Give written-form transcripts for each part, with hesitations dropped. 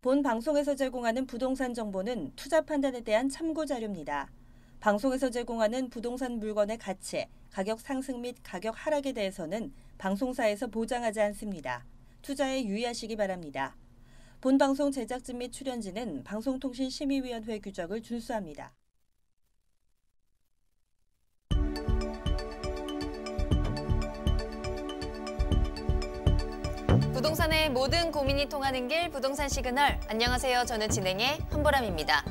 본 방송에서 제공하는 부동산 정보는 투자 판단에 대한 참고 자료입니다. 방송에서 제공하는 부동산 물건의 가치, 가격 상승 및 가격 하락에 대해서는 방송사에서 보장하지 않습니다. 투자에 유의하시기 바랍니다. 본 방송 제작진 및 출연진은 방송통신심의위원회 규정을 준수합니다. 부동산의 모든 고민이 통하는 길 부동산 시그널. 안녕하세요. 저는 진행의 한보람입니다.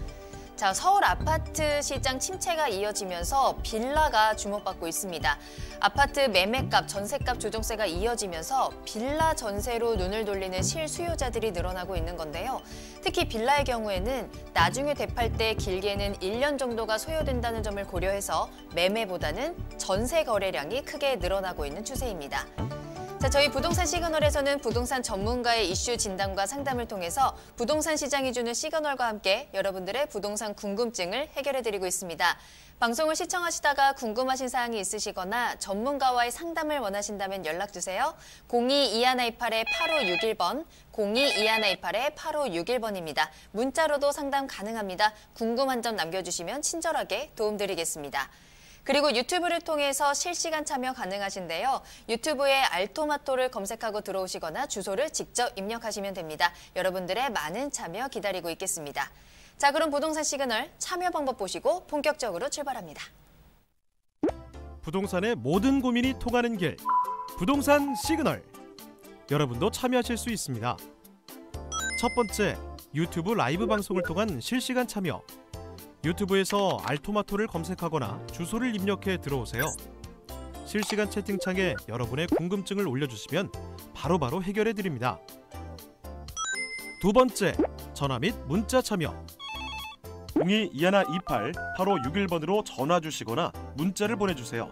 자, 서울 아파트 시장 침체가 이어지면서 빌라가 주목받고 있습니다. 아파트 매매값, 전세값 조정세가 이어지면서 빌라 전세로 눈을 돌리는 실수요자들이 늘어나고 있는 건데요. 특히 빌라의 경우에는 나중에 되팔 때 길게는 1년 정도가 소요된다는 점을 고려해서 매매보다는 전세 거래량이 크게 늘어나고 있는 추세입니다. 자, 저희 부동산 시그널에서는 부동산 전문가의 이슈 진단과 상담을 통해서 부동산 시장이 주는 시그널과 함께 여러분들의 부동산 궁금증을 해결해드리고 있습니다. 방송을 시청하시다가 궁금하신 사항이 있으시거나 전문가와의 상담을 원하신다면 연락주세요. 02-2128-8561번, 02-2128-8561번입니다. 문자로도 상담 가능합니다. 궁금한 점 남겨주시면 친절하게 도움드리겠습니다. 그리고 유튜브를 통해서 실시간 참여 가능하신데요. 유튜브에 알토마토를 검색하고 들어오시거나 주소를 직접 입력하시면 됩니다. 여러분들의 많은 참여 기다리고 있겠습니다. 자, 그럼 부동산 시그널 참여 방법 보시고 본격적으로 출발합니다. 부동산의 모든 고민이 통하는 길, 부동산 시그널. 여러분도 참여하실 수 있습니다. 첫 번째, 유튜브 라이브 방송을 통한 실시간 참여. 유튜브에서 알토마토를 검색하거나 주소를 입력해 들어오세요. 실시간 채팅창에 여러분의 궁금증을 올려주시면 바로바로 해결해 드립니다. 두 번째, 전화 및 문자 참여. 02-2128-8561번으로 전화 주시거나 문자를 보내주세요.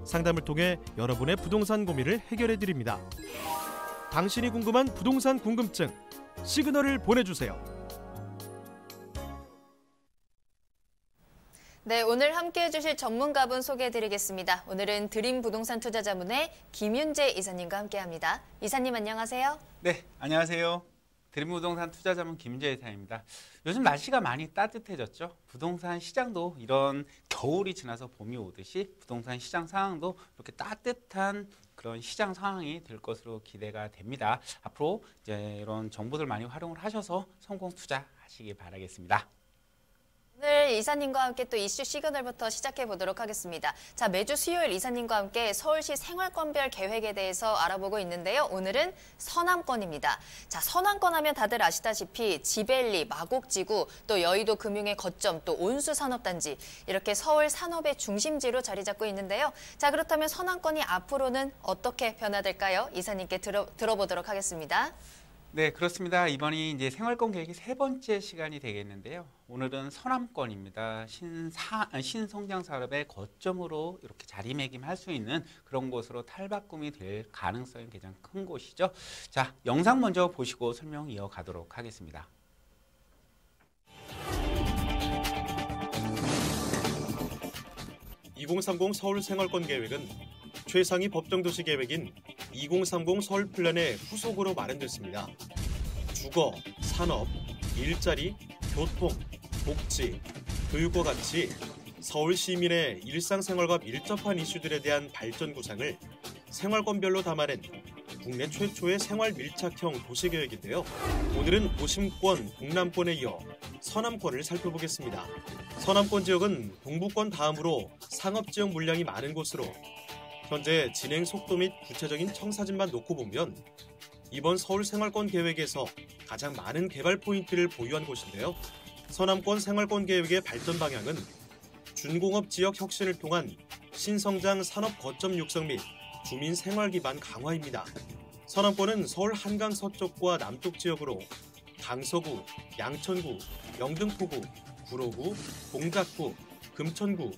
상담을 통해 여러분의 부동산 고민을 해결해 드립니다. 당신이 궁금한 부동산 궁금증, 시그널을 보내주세요. 네, 오늘 함께해 주실 전문가분 소개해드리겠습니다. 오늘은 드림 부동산 투자자문의 김윤재 이사님과 함께합니다. 이사님 안녕하세요. 네, 안녕하세요. 드림 부동산 투자자문 김윤재 이사입니다. 요즘 날씨가 많이 따뜻해졌죠. 부동산 시장도 이런 겨울이 지나서 봄이 오듯이 부동산 시장 상황도 이렇게 따뜻한 그런 시장 상황이 될 것으로 기대가 됩니다. 앞으로 이제 이런 정보들 많이 활용을 하셔서 성공 투자하시기 바라겠습니다. 오늘 이사님과 함께 또 이슈 시그널부터 시작해 보도록 하겠습니다. 자, 매주 수요일 이사님과 함께 서울시 생활권별 계획에 대해서 알아보고 있는데요. 오늘은 서남권입니다. 자, 서남권 하면 다들 아시다시피 지벨리, 마곡지구, 또 여의도 금융의 거점, 또 온수산업단지 이렇게 서울 산업의 중심지로 자리 잡고 있는데요. 자, 그렇다면 서남권이 앞으로는 어떻게 변화될까요? 이사님께 들어보도록 하겠습니다. 네, 그렇습니다. 이번이 이제 생활권 계획이 세 번째 시간이 되겠는데요. 오늘은 서남권입니다. 신성장 산업의 거점으로 이렇게 자리매김할 수 있는 그런 곳으로 탈바꿈이 될 가능성이 가장 큰 곳이죠. 자, 영상 먼저 보시고 설명 이어가도록 하겠습니다. (2030) 서울 생활권 계획은 최상위 법정도시 계획인 2030 서울 플랜의 후속으로 마련됐습니다. 주거, 산업, 일자리, 교통, 복지, 교육과 같이 서울 시민의 일상생활과 밀접한 이슈들에 대한 발전 구상을 생활권별로 담아낸 국내 최초의 생활 밀착형 도시계획인데요. 오늘은 도심권, 동남권에 이어 서남권을 살펴보겠습니다. 서남권 지역은 동부권 다음으로 상업지역 물량이 많은 곳으로 현재 진행 속도 및 구체적인 청사진만 놓고 보면 이번 서울 생활권 계획에서 가장 많은 개발 포인트를 보유한 곳인데요. 서남권 생활권 계획의 발전 방향은 준공업 지역 혁신을 통한 신성장 산업 거점 육성 및 주민 생활 기반 강화입니다. 서남권은 서울 한강 서쪽과 남쪽 지역으로 강서구, 양천구, 영등포구, 구로구, 동작구, 금천구,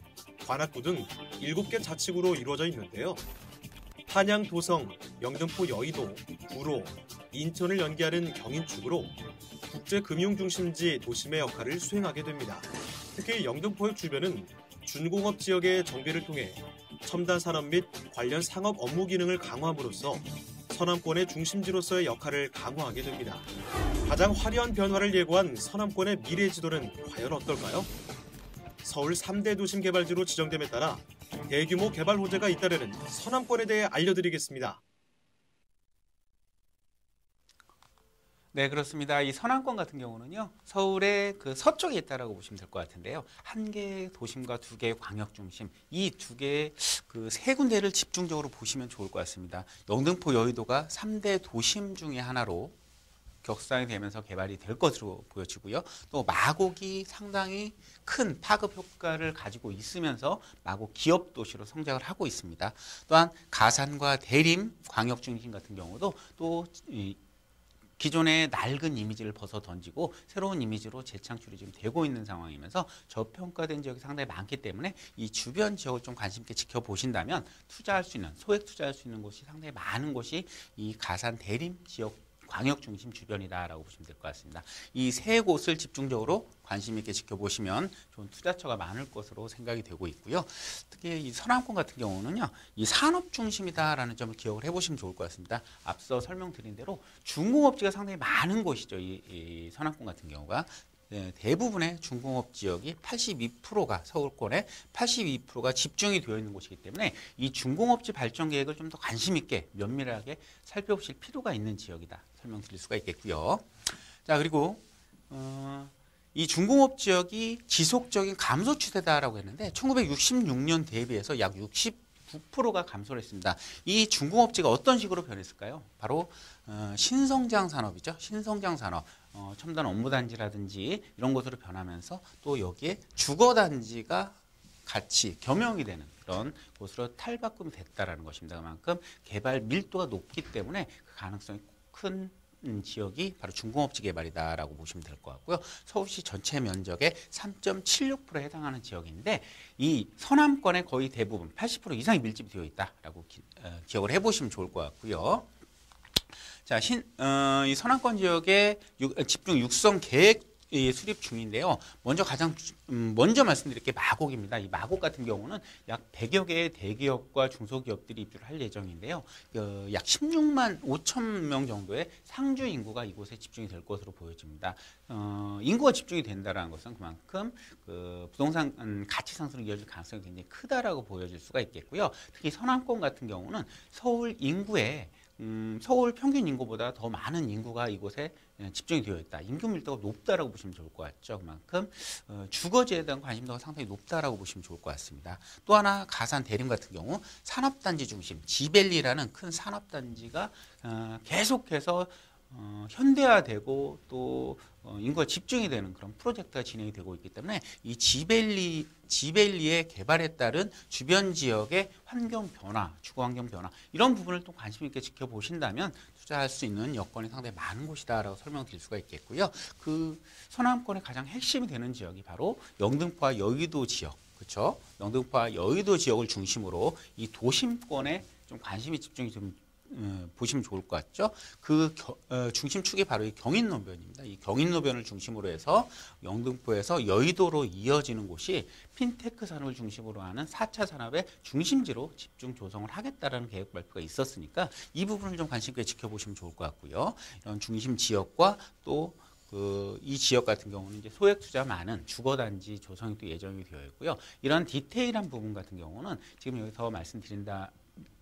관악구 등 7개 자치구로 이루어져 있는데요. 한양, 도성, 영등포, 여의도, 구로, 인천을 연계하는 경인축으로 국제금융중심지 도심의 역할을 수행하게 됩니다. 특히 영등포의 주변은 준공업 지역의 정비를 통해 첨단 산업 및 관련 상업 업무 기능을 강화함으로써 서남권의 중심지로서의 역할을 강화하게 됩니다. 가장 화려한 변화를 예고한 서남권의 미래 지도는 과연 어떨까요? 서울 3대 도심 개발지로 지정됨에 따라 대규모 개발 호재가 잇따르는 서남권에 대해 알려드리겠습니다. 네, 그렇습니다. 이 서남권 같은 경우는요, 서울의 그 서쪽에 있다라고 보시면 될 것 같은데요. 한 개의 도심과 두 개의 광역 중심, 이 두 개의 그 세 군데를 집중적으로 보시면 좋을 것 같습니다. 영등포, 여의도가 3대 도심 중에 하나로 격상이 되면서 개발이 될 것으로 보여지고요. 또 마곡이 상당히 큰 파급 효과를 가지고 있으면서 마곡 기업 도시로 성장을 하고 있습니다. 또한 가산과 대림 광역 중심 같은 경우도 또 기존의 낡은 이미지를 벗어 던지고 새로운 이미지로 재창출이 지금 되고 있는 상황이면서 저평가된 지역이 상당히 많기 때문에 이 주변 지역을 좀 관심 있게 지켜보신다면 투자할 수 있는, 소액 투자할 수 있는 곳이 상당히 많은 곳이 이 가산 대림 지역 광역 중심 주변이다라고 보시면 될 것 같습니다. 이 세 곳을 집중적으로 관심 있게 지켜보시면 좋은 투자처가 많을 것으로 생각이 되고 있고요. 특히 이 서남권 같은 경우는요, 이 산업 중심이다라는 점을 기억을 해보시면 좋을 것 같습니다. 앞서 설명드린 대로 중공업지가 상당히 많은 곳이죠. 이 서남권 같은 경우가. 네, 대부분의 중공업 지역이 82%가 서울권에 82%가 집중이 되어 있는 곳이기 때문에 이 중공업지 발전 계획을 좀 더 관심 있게 면밀하게 살펴보실 필요가 있는 지역이다 설명드릴 수가 있겠고요. 자, 그리고 이 중공업 지역이 지속적인 감소 추세다라고 했는데 1966년 대비해서 약 69%가 감소를 했습니다. 이 중공업지가 어떤 식으로 변했을까요? 바로 신성장 산업이죠. 신성장 산업, 첨단 업무단지라든지 이런 것으로 변하면서 또 여기에 주거단지가 같이 겸용이 되는 그런 곳으로 탈바꿈이 됐다라는 것입니다. 그만큼 개발 밀도가 높기 때문에 그 가능성이 큰 지역이 바로 중공업지 개발이다라고 보시면 될 것 같고요. 서울시 전체 면적의 3.76%에 해당하는 지역인데 이 서남권의 거의 대부분 80% 이상이 밀집이 되어 있다라고 기억을 해보시면 좋을 것 같고요. 자, 이 서남권 지역의 집중 육성 계획 수립 중인데요. 먼저 말씀드릴 게 마곡입니다. 이 마곡 같은 경우는 약 100여 개의 대기업과 중소기업들이 입주를 할 예정인데요. 약 16만 5천 명 정도의 상주 인구가 이곳에 집중이 될 것으로 보여집니다. 인구가 집중이 된다는 것은 그만큼 그 부동산 가치 상승을 이어질 가능성이 굉장히 크다라고 보여질 수가 있겠고요. 특히 서남권 같은 경우는 서울 인구의 서울 평균 인구보다 더 많은 인구가 이곳에 집중이 되어 있다. 인구 밀도가 높다라고 보시면 좋을 것 같죠. 그만큼 주거지에 대한 관심도가 상당히 높다라고 보시면 좋을 것 같습니다. 또 하나 가산 대림 같은 경우 산업단지 중심 지벨리라는 큰 산업단지가 계속해서 현대화되고 또 인구가 집중이 되는 그런 프로젝트가 진행이 되고 있기 때문에 이 지벨리의 개발에 따른 주변 지역의 환경 변화, 주거 환경 변화 이런 부분을 또 관심 있게 지켜보신다면 투자할 수 있는 여건이 상당히 많은 곳이다라고 설명드릴 수가 있겠고요. 그 서남권의 가장 핵심이 되는 지역이 바로 영등포와 여의도 지역, 그렇죠? 영등포와 여의도 지역을 중심으로 이 도심권에 좀 관심이 집중이 좀 보시면 좋을 것 같죠. 그 중심축이 바로 이 경인노변입니다. 이 경인노변을 중심으로 해서 영등포에서 여의도로 이어지는 곳이 핀테크 산업을 중심으로 하는 4차 산업의 중심지로 집중 조성을 하겠다라는 계획 발표가 있었으니까 이 부분을 좀 관심 있게 지켜보시면 좋을 것 같고요. 이런 중심 지역과 또 이 지역 같은 경우는 이제 소액 투자 많은 주거단지 조성이 또 예정이 되어 있고요. 이런 디테일한 부분 같은 경우는 지금 여기서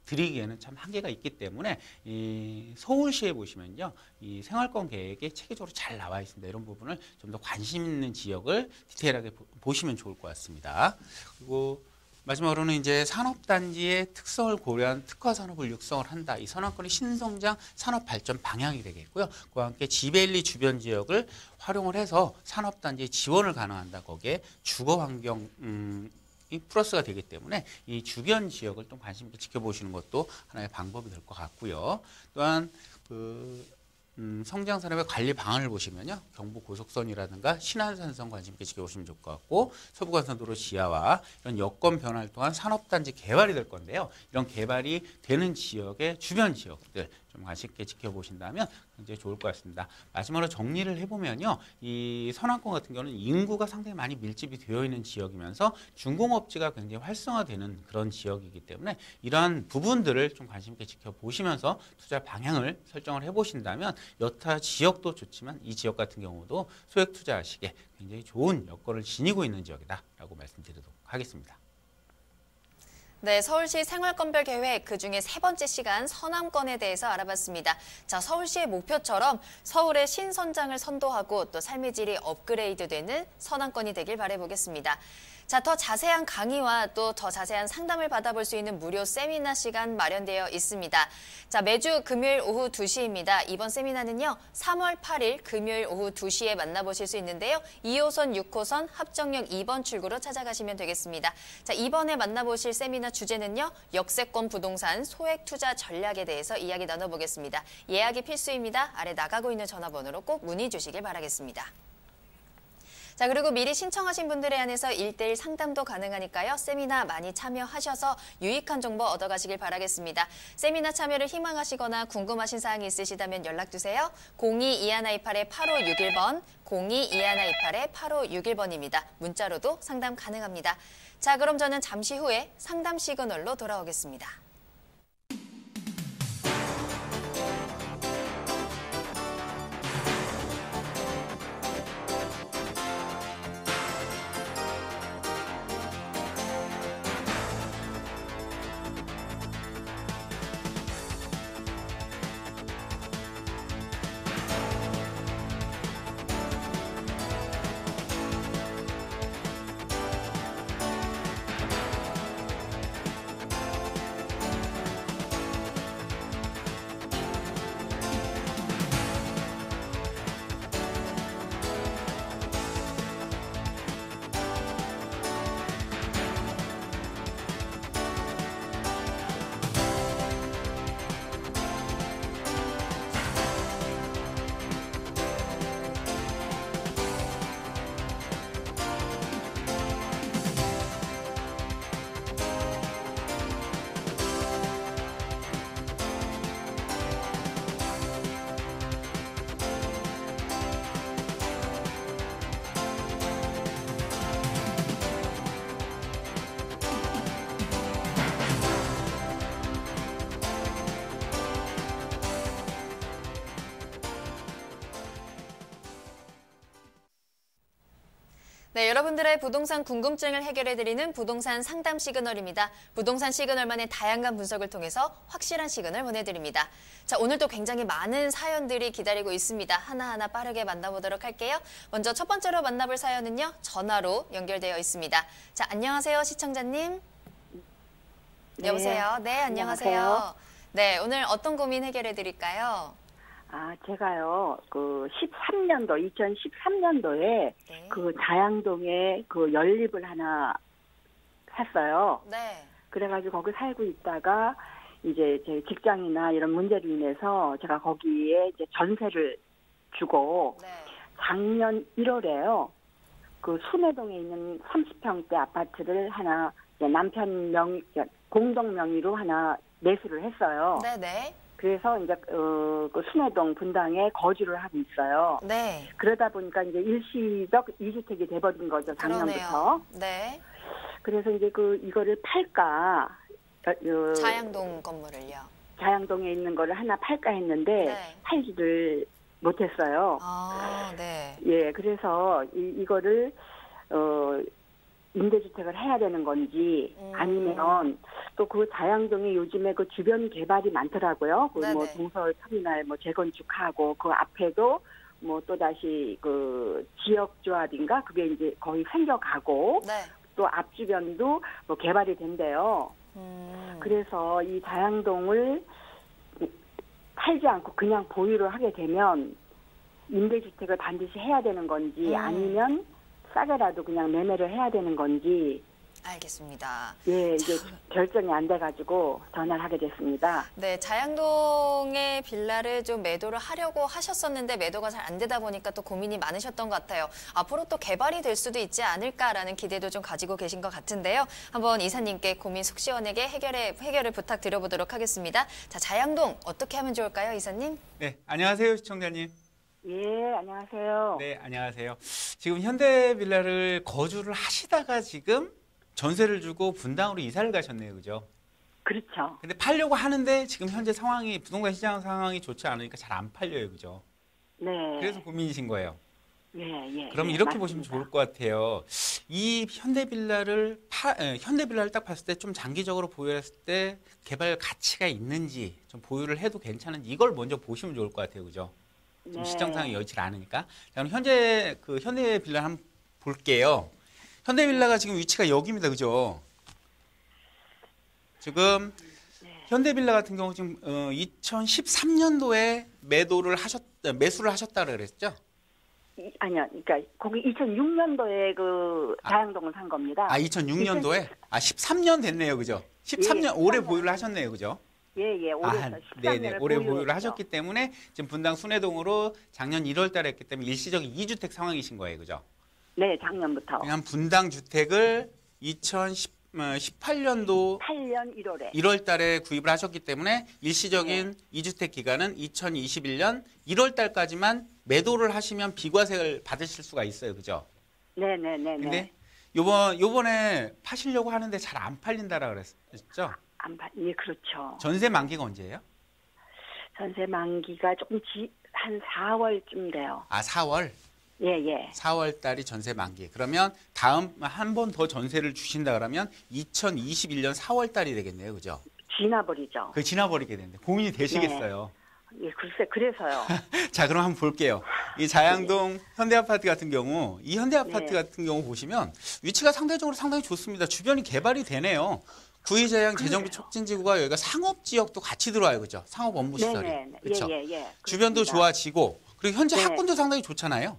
드리기에는 참 한계가 있기 때문에 이 서울시에 보시면요, 이 생활권 계획에 체계적으로 잘 나와 있습니다. 이런 부분을 좀 더 관심 있는 지역을 디테일하게 보시면 좋을 것 같습니다. 그리고 마지막으로는 이제 산업단지의 특성을 고려한 특화 산업을 육성을 한다. 이 서남권의 신성장 산업 발전 방향이 되겠고요. 그와 함께 지벨리 주변 지역을 활용을 해서 산업단지의 지원을 가능한다. 거기에 주거 환경 이 플러스가 되기 때문에 이 주변 지역을 좀 관심 있게 지켜보시는 것도 하나의 방법이 될 것 같고요. 또한 성장 산업의 관리 방안을 보시면요, 경부 고속선이라든가 신안산선 관심 있게 지켜보시면 좋을 것 같고, 서부간선도로 지하와 이런 여건 변화를 통한 산업단지 개발이 될 건데요. 이런 개발이 되는 지역의 주변 지역들, 좀 관심 있게 지켜보신다면 굉장히 좋을 것 같습니다. 마지막으로 정리를 해보면요. 이 서남권 같은 경우는 인구가 상당히 많이 밀집이 되어 있는 지역이면서 중공업지가 굉장히 활성화되는 그런 지역이기 때문에 이러한 부분들을 좀 관심 있게 지켜보시면서 투자 방향을 설정을 해보신다면 여타 지역도 좋지만 이 지역 같은 경우도 소액 투자하시기에 굉장히 좋은 여건을 지니고 있는 지역이다라고 말씀드리도록 하겠습니다. 네, 서울시 생활건별 계획 그중에 세 번째 시간 서남권에 대해서 알아봤습니다. 자, 서울시의 목표처럼 서울의 신선장을 선도하고 또 삶의 질이 업그레이드되는 서남권이 되길 바라보겠습니다. 자, 더 자세한 강의와 또 더 자세한 상담을 받아볼 수 있는 무료 세미나 시간 마련되어 있습니다. 자, 매주 금요일 오후 2시입니다. 이번 세미나는요, 3월 8일 금요일 오후 2시에 만나보실 수 있는데요. 2호선, 6호선 합정역 2번 출구로 찾아가시면 되겠습니다. 자, 이번에 만나보실 세미나 주제는요, 역세권 부동산 소액 투자 전략에 대해서 이야기 나눠보겠습니다. 예약이 필수입니다. 아래 나가고 있는 전화번호로 꼭 문의 주시길 바라겠습니다. 자, 그리고 미리 신청하신 분들에 한해서 1:1 상담도 가능하니까요. 세미나 많이 참여하셔서 유익한 정보 얻어가시길 바라겠습니다. 세미나 참여를 희망하시거나 궁금하신 사항이 있으시다면 연락주세요. 02-2128-8561번, 02-2128-8561번입니다. 문자로도 상담 가능합니다. 자, 그럼 저는 잠시 후에 상담 시그널로 돌아오겠습니다. 네, 여러분들의 부동산 궁금증을 해결해드리는 부동산 상담 시그널입니다. 부동산 시그널만의 다양한 분석을 통해서 확실한 시그널 보내드립니다. 자, 오늘도 굉장히 많은 사연들이 기다리고 있습니다. 하나하나 빠르게 만나보도록 할게요. 먼저 첫 번째로 만나볼 사연은요, 전화로 연결되어 있습니다. 자, 안녕하세요, 시청자님. 네. 여보세요. 네, 안녕하세요. 네, 오늘 어떤 고민 해결해드릴까요? 제가요, 2013년도에 네. 그 자양동에 그 연립을 하나 샀어요. 네. 그래가지고 거기 살고 있다가 이제 제 직장이나 이런 문제로 인해서 제가 거기에 이제 전세를 주고 네. 작년 1월에요. 그 순회동에 있는 30평대 아파트를 하나 이제 남편 공동 명의로 하나 매수를 했어요. 네네. 그래서 이제 그 순회동 분당에 거주를 하고 있어요. 네. 그러다 보니까 이제 일시적 2주택이 돼버린 거죠, 작년부터. 그러네요. 네. 그래서 이제 이거를 팔까? 자양동 건물을요. 자양동에 있는 거를 하나 팔까 했는데 네. 팔지를 못했어요. 아, 네. 예, 그래서 이거를 임대주택을 해야 되는 건지 아니면 또 그 자양동에 요즘에 그 주변 개발이 많더라고요. 그 뭐 네네. 동서 터미널 뭐 재건축하고 그 앞에도 뭐 또 다시 그 지역 조합인가 그게 이제 거의 생겨가고 네. 또 앞 주변도 뭐 개발이 된대요. 그래서 이 자양동을 팔지 않고 그냥 보유를 하게 되면 임대주택을 반드시 해야 되는 건지 아니면 싸게라도 그냥 매매를 해야 되는 건지 알겠습니다. 예, 이게 결정이 안 돼가지고 전화를 하게 됐습니다. 네, 자양동의 빌라를 좀 매도를 하려고 하셨었는데 매도가 잘 안 되다 보니까 또 고민이 많으셨던 것 같아요. 앞으로 또 개발이 될 수도 있지 않을까라는 기대도 좀 가지고 계신 것 같은데요. 한번 이사님께 고민 속 시원하게 해결을 부탁드려보도록 하겠습니다. 자, 자양동 어떻게 하면 좋을까요, 이사님? 네, 안녕하세요, 시청자님. 예, 안녕하세요. 네, 안녕하세요. 지금 현대빌라를 거주를 하시다가 지금 전세를 주고 분당으로 이사를 가셨네요, 그죠? 그렇죠. 근데 팔려고 하는데 지금 현재 상황이 부동산 시장 상황이 좋지 않으니까 잘 안 팔려요, 그죠? 네. 그래서 고민이신 거예요. 예, 예. 그럼 예, 이렇게 맞습니다. 보시면 좋을 것 같아요. 이 현대빌라를 딱 봤을 때 좀 장기적으로 보유했을 때 개발 가치가 있는지 좀 보유를 해도 괜찮은지 이걸 먼저 보시면 좋을 것 같아요, 그죠? 지금 네. 시장상이 여의치 않으니까. 자, 그럼 현재 그 현대빌라 한번 볼게요. 현대빌라가 지금 위치가 여기입니다, 그죠? 지금 현대빌라 같은 경우 지금 2013년도에 매수를 하셨다 그랬죠? 아니요, 그러니까 거기 2006년도에 그 자양동을 산 겁니다. 2006년도에? 13년 됐네요, 그죠? 13년, 예, 올해 13년. 보유를 하셨네요, 그죠? 예, 예, 올해 13년을 네네. 올해 보유를 하셨기 때문에 지금 분당 순회동으로 작년 1월 달에 했기 때문에 일시적인 2주택 상황이신 거예요, 그죠? 네, 작년부터. 그냥 분당 주택을 2018년도 8년 1월에. 1월 달에 구입을 하셨기 때문에 일시적인 2주택 기간은 2021년 1월 달까지만 매도를 하시면 비과세를 받으실 수가 있어요, 그죠? 네, 네, 네, 근데 네. 요번에 파시려고 하는데 잘 안 팔린다라 그랬죠? 예, 그렇죠. 전세 만기가 언제예요? 전세 만기가 조금 한 4월쯤 돼요. 4월? 예, 예. 4월 달이 전세 만기. 그러면 다음 한 번 더 전세를 주신다 그러면 2021년 4월 달이 되겠네요. 그죠? 지나버리죠. 그 지나버리게 되는데 고민이 되시겠어요. 예, 글쎄, 그래서요. 자, 그럼 한번 볼게요. 이 자양동 현대아파트 같은 경우, 이 현대아파트 네. 같은 경우 보시면 위치가 상대적으로 상당히 좋습니다. 주변이 개발이 되네요. 구의자양 재정비 촉진지구가 여기가 상업지역도 같이 들어와요. 그죠? 상업 업무시설이. 네네. 그렇죠? 예, 예, 예. 주변도 그렇습니다. 좋아지고 그리고 현재 네. 학군도 상당히 좋잖아요.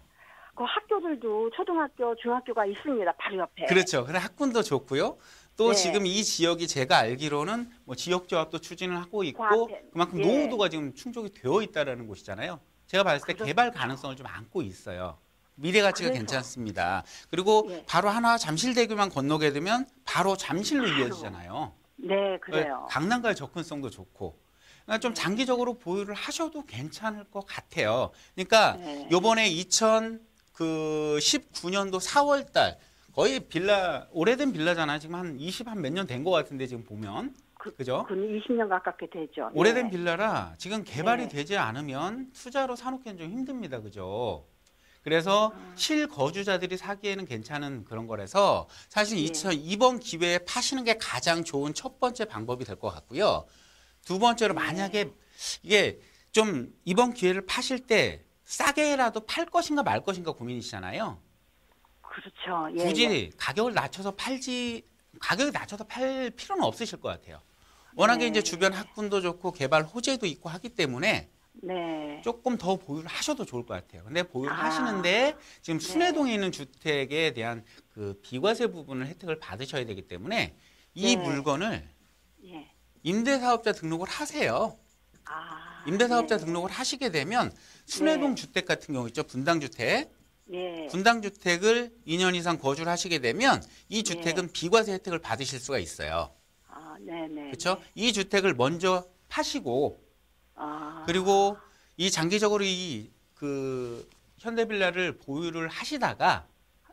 그 학교들도 초등학교, 중학교가 있습니다. 바로 옆에. 그렇죠. 그래 학군도 좋고요. 또 네. 지금 이 지역이 제가 알기로는 뭐 지역조합도 추진을 하고 있고 앞에, 그만큼 예. 노후도가 지금 충족이 되어 있다라는 곳이잖아요. 제가 봤을 때 그렇죠. 개발 가능성을 좀 안고 있어요. 미래 가치가 그래서. 괜찮습니다. 그리고 예. 바로 하나 잠실대교만 건너게 되면 바로 잠실로 이어지잖아요. 네, 그래요. 강남과의 접근성도 좋고. 그러니까 좀 장기적으로 보유를 하셔도 괜찮을 것 같아요. 그러니까 네. 요번에 2019년도 4월 달 거의 빌라 오래된 빌라잖아요. 지금 한 몇 년 된 것 같은데 지금 보면 그죠? 그 20년 가깝게 되죠. 오래된 네. 빌라라 지금 개발이 네. 되지 않으면 투자로 사놓기는 좀 힘듭니다. 그죠? 그래서 실거주자들이 사기에는 괜찮은 그런 거라서 사실 네. 이번 기회에 파시는 게 가장 좋은 첫 번째 방법이 될 것 같고요. 두 번째로 만약에 이게 좀 이번 기회를 파실 때 싸게라도 팔 것인가 말 것인가 고민이시잖아요. 그렇죠. 예, 굳이 예. 가격을 낮춰서 팔 필요는 없으실 것 같아요. 워낙에 네. 이제 주변 학군도 좋고 개발 호재도 있고 하기 때문에 네. 조금 더 보유를 하셔도 좋을 것 같아요. 근데 보유를 아. 하시는데 지금 네. 순회동에 있는 주택에 대한 그 비과세 부분을 혜택을 받으셔야 되기 때문에 이 네. 물건을 예. 임대사업자 등록을 하세요. 임대사업자 네. 등록을 하시게 되면 순회동 네. 주택 같은 경우 있죠. 분당주택. 예. 분당주택을 2년 이상 거주를 하시게 되면 이 네. 주택은 비과세 혜택을 받으실 수가 있어요. 네, 네. 그렇죠? 이 주택을 먼저 파시고 아. 그리고 이 장기적으로 그 현대빌라를 보유를 하시다가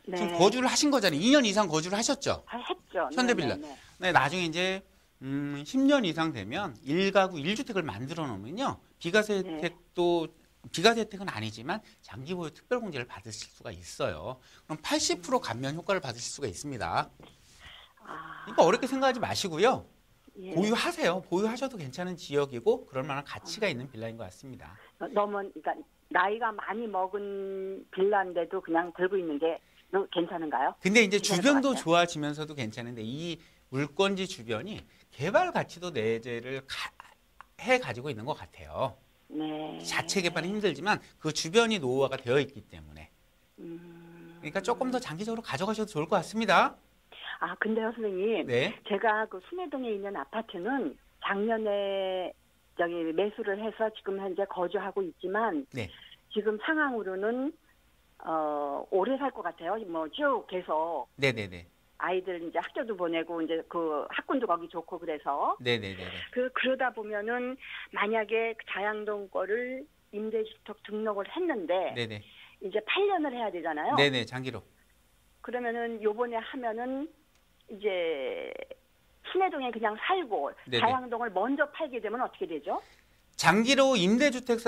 네. 지금 거주를 하신 거잖아요. 2년 이상 거주를 하셨죠. 했죠. 현대빌라. 네, 네, 네. 네, 나중에 이제 10년 이상 되면 1가구 1주택을 만들어 놓으면요. 비과세 네. 혜택도 비과세 혜택은 아니지만 장기 보유 특별공제를 받으실 수가 있어요. 그럼 80% 감면 효과를 받으실 수가 있습니다. 그러니까 어렵게 생각하지 마시고요. 예. 보유하세요. 보유하셔도 괜찮은 지역이고 그럴 만한 가치가 있는 빌라인 것 같습니다. 너무 그러니까 나이가 많이 먹은 빌라인데도 그냥 들고 있는 게 괜찮은가요? 근데 이제 괜찮을 주변도 것 같아요. 좋아지면서도 괜찮은데 이 물건지 주변이 개발 가치도 내재를 해 가지고 있는 것 같아요. 네. 자체 개발은 힘들지만 그 주변이 노후화가 되어 있기 때문에. 그러니까 조금 더 장기적으로 가져가셔도 좋을 것 같습니다. 아, 근데요, 선생님. 네. 제가 그 순회동에 있는 아파트는 작년에 저기 매수를 해서 지금 현재 거주하고 있지만 네. 지금 상황으로는 오래 살 것 같아요. 뭐 쭉 계속 네네네. 아이들 이제 학교도 보내고 이제 그 학군도 거기 좋고 그래서 네네네. 그러다 보면은 만약에 자양동 거를 임대주택 등록을 했는데 네네. 이제 8년을 해야 되잖아요. 네네. 장기로. 그러면은 요번에 하면은 이제 순회동에 그냥 살고 네네. 자양동을 먼저 팔게 되면 어떻게 되죠? 장기로 임대주택